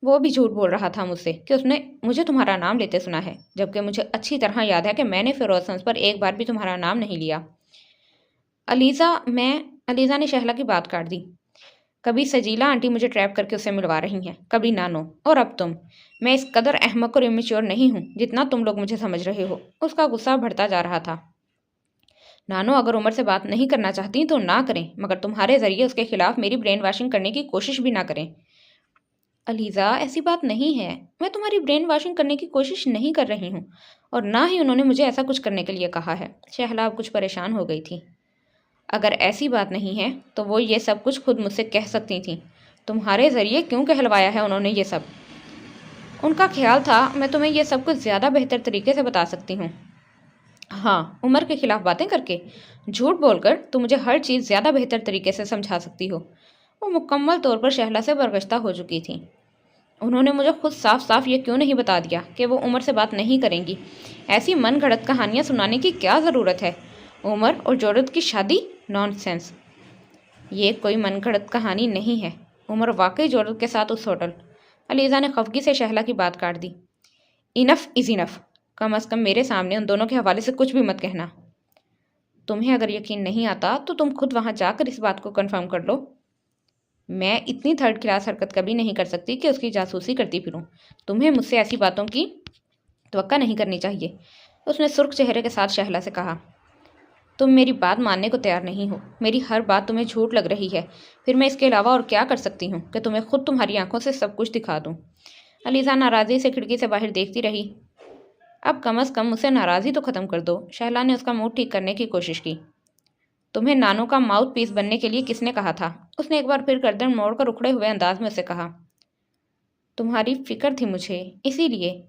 A: وہ بھی جھوٹ بول رہا تھا مجھ سے کہ اس نے مجھے تمہارا نام لیتے سنا ہے، جبکہ مجھے اچھی طرح یاد ہے کہ میں نے فیروز سنس پر ایک بار بھی تمہارا نام نہیں لیا۔ علیزہ نے شہلا کی بات کاٹ دی۔ کبھی سجیلا آنٹی مجھے ٹریپ کر کے اسے ملوا رہی ہیں، کبھی نانو، اور اب تم۔ میں اس قدر احمق اور امیچور نہیں ہوں جتنا تم لوگ مجھے سمجھ رہے ہو۔ اس کا غصہ بڑھتا جا رہا تھا۔ نانو اگر عمر سے بات نہیں کرنا چاہتی تو نہ کریں، مگر تمہارے ذریعے اس کے خلاف میری برین واشنگ کرنے کی کوشش بھی نہ کریں۔ علیزہ، ایسی بات نہیں ہے، میں تمہاری برین واشنگ کرنے کی کوشش نہیں کر رہی ہوں، اور نہ ہی انہوں نے مجھے ایسا کچھ کرنے کے لیے کہا ہے۔ شہلا اب کچھ پریشان ہو گئی تھی۔ اگر ایسی بات نہیں ہے تو وہ یہ سب کچھ خود مجھ سے کہہ سکتی تھیں۔ تمہارے ذریعے کیوں کہلوایا ہے انہوں نے یہ سب؟ ان کا خیال تھا میں تمہیں یہ سب کچھ زیادہ بہتر طریقے سے بتا سکتی ہوں۔ ہاں، عمر کے خلاف باتیں کر کے، جھوٹ بول کر تم مجھے ہر چیز زیادہ بہتر طریقے سے سمجھا سکتی ہو۔ وہ مکمل طور پر شہلا سے برگشتہ ہو چکی تھی۔ انہوں نے مجھے خود صاف صاف یہ کیوں نہیں بتا دیا کہ وہ عمر سے بات نہیں کریں گی؟ ایسی من گھڑت کہانیاں سنانے کی کیا ضرورت ہے؟ عمر اور جورت کی شادی؟ نان سینس! یہ کوئی من گھڑت کہانی نہیں ہے۔ عمر واقعی جورت کے ساتھ اس ہوٹل۔ علیزہ نے خفگی سے شہلا کی بات کاٹ دی۔ انف از انف! کم از کم میرے سامنے ان دونوں کے حوالے سے کچھ بھی مت کہنا۔ تمہیں اگر یقین نہیں آتا تو تم خود وہاں جا کر اس بات کو کنفرم کر لو۔ میں اتنی تھرڈ کلاس حرکت کبھی نہیں کر سکتی کہ اس کی جاسوسی کرتی پھروں۔ تمہیں مجھ سے ایسی باتوں کی توقع نہیں کرنی چاہیے۔ اس نے سرخ چہرے کے ساتھ شہلا سے کہا۔ تم میری بات ماننے کو تیار نہیں ہو۔ میری ہر بات تمہیں جھوٹ لگ رہی ہے، پھر میں اس کے علاوہ اور کیا کر سکتی ہوں کہ تمہیں خود تمہاری آنکھوں سے سب کچھ دکھا دوں؟ علیزہ ناراضی سے کھڑکی سے باہر دیکھتی رہی۔ اب کم از کم اسے ناراضی تو ختم کر دو۔ شہلا نے اس کا موڈ ٹھیک کرنے کی کوشش کی۔ تمہیں نانو کا ماؤتھ پیس بننے کے لیے کس نے کہا تھا؟ اس نے ایک بار پھر گردن موڑ کر اکھڑے ہوئے انداز میں اسے کہا۔ تمہاری فکر تھی مجھے، اسی لیے۔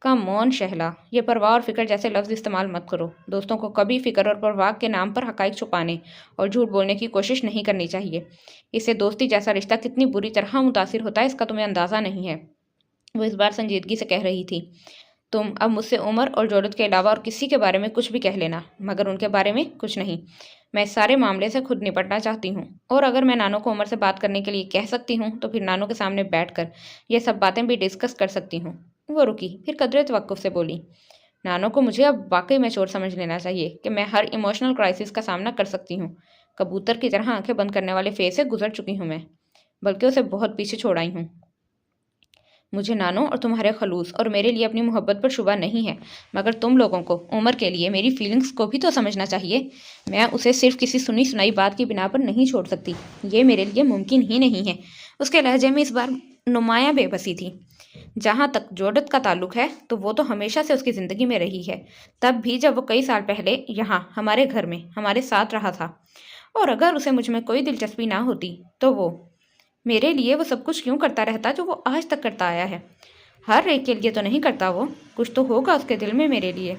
A: کم آن شہلا، یہ پرواہ اور فکر جیسے لفظ استعمال مت کرو۔ دوستوں کو کبھی فکر اور پرواہ کے نام پر حقائق چھپانے اور جھوٹ بولنے کی کوشش نہیں کرنی چاہیے۔ اس سے دوستی جیسا رشتہ کتنی بری طرح متاثر ہوتا ہے اس کا تمہیں اندازہ نہیں ہے۔ وہ اس بار سنجیدگی سے کہہ رہی تھی۔ تم اب مجھ سے عمر اور جورت کے علاوہ اور کسی کے بارے میں کچھ بھی کہہ لینا، مگر ان کے بارے میں کچھ نہیں۔ میں اس سارے معاملے سے خود نپٹنا چاہتی ہوں، اور اگر میں نانو کو عمر سے بات کرنے کے لیے کہہ سکتی ہوں تو پھر نانو کے سامنے بیٹھ کر یہ سب باتیں بھی ڈسکس کر سکتی ہوں۔ وہ رکی، پھر قدرے توقف سے بولی۔ نانو کو مجھے اب واقعی میچور سمجھ لینا چاہیے کہ میں ہر ایموشنل کرائسس کا سامنا کر سکتی ہوں۔ کبوتر کی طرح آنکھیں بند کرنے والے فیز سے گزر چکی ہوں میں، بلکہ اسے بہت پیچھے چھوڑ آئی ہوں۔ مجھے نانو اور تمہارے خلوص اور میرے لیے اپنی محبت پر شبہ نہیں ہے، مگر تم لوگوں کو عمر کے لیے میری فیلنگز کو بھی تو سمجھنا چاہیے۔ میں اسے صرف کسی سنی سنائی بات کی بنا پر نہیں چھوڑ سکتی، یہ میرے لیے ممکن ہی نہیں ہے۔ اس کے لہجے میں اس بار نمایاں بے بسی تھی۔ جہاں تک جورت کا تعلق ہے تو وہ تو ہمیشہ سے اس کی زندگی میں رہی ہے، تب بھی جب وہ کئی سال پہلے یہاں ہمارے گھر میں ہمارے ساتھ رہا تھا، اور اگر اسے مجھ میں کوئی دلچسپی نہ ہوتی تو وہ میرے لیے وہ سب کچھ کیوں کرتا رہتا جو وہ آج تک کرتا آیا ہے؟ ہر ایک کے لیے تو نہیں کرتا، وہ کچھ تو ہوگا اس کے دل میں میرے لیے۔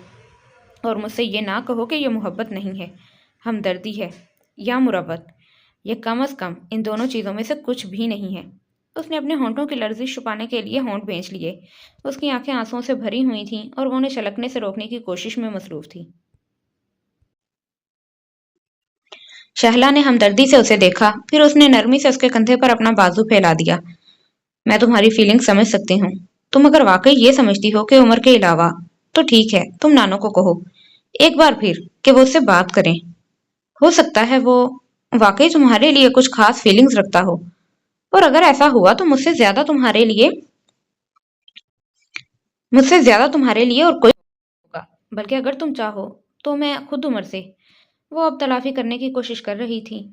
A: اور مجھ سے یہ نہ کہو کہ یہ محبت نہیں ہے، ہمدردی ہے یا مروت۔ یہ کم از کم ان دونوں چیزوں میں سے کچھ بھی نہیں ہے۔ اس نے اپنے ہونٹوں کی لرزش چھپانے کے لیے ہونٹ بھینچ لیے۔ اس کی آنکھیں آنسوؤں سے بھری ہوئی تھیں اور وہ انہیں چھلکنے سے روکنے کی کوشش میں مصروف تھی۔ شہلا نے ہمدردی سے اسے دیکھا، پھر اس نے نرمی سے اس کے کندھے پر اپنا بازو پھیلا دیا۔ میں تمہاری فیلنگ سمجھ سکتی ہوں۔ تم اگر واقعی یہ سمجھتی ہو کہ عمر کے علاوہ، تو ٹھیک ہے، تم نانو کو کہو ایک بار پھر کہ وہ اس سے بات کریں۔ ہو سکتا ہے وہ واقعی تمہارے لیے کچھ خاص فیلنگز رکھتا ہو، اور اگر ایسا ہوا تو مجھ سے زیادہ تمہارے لیے اور کوئی ہوگا، بلکہ اگر تم چاہو تو میں خود عمر سے۔ وہ اب تلافی کرنے کی کوشش کر رہی تھی۔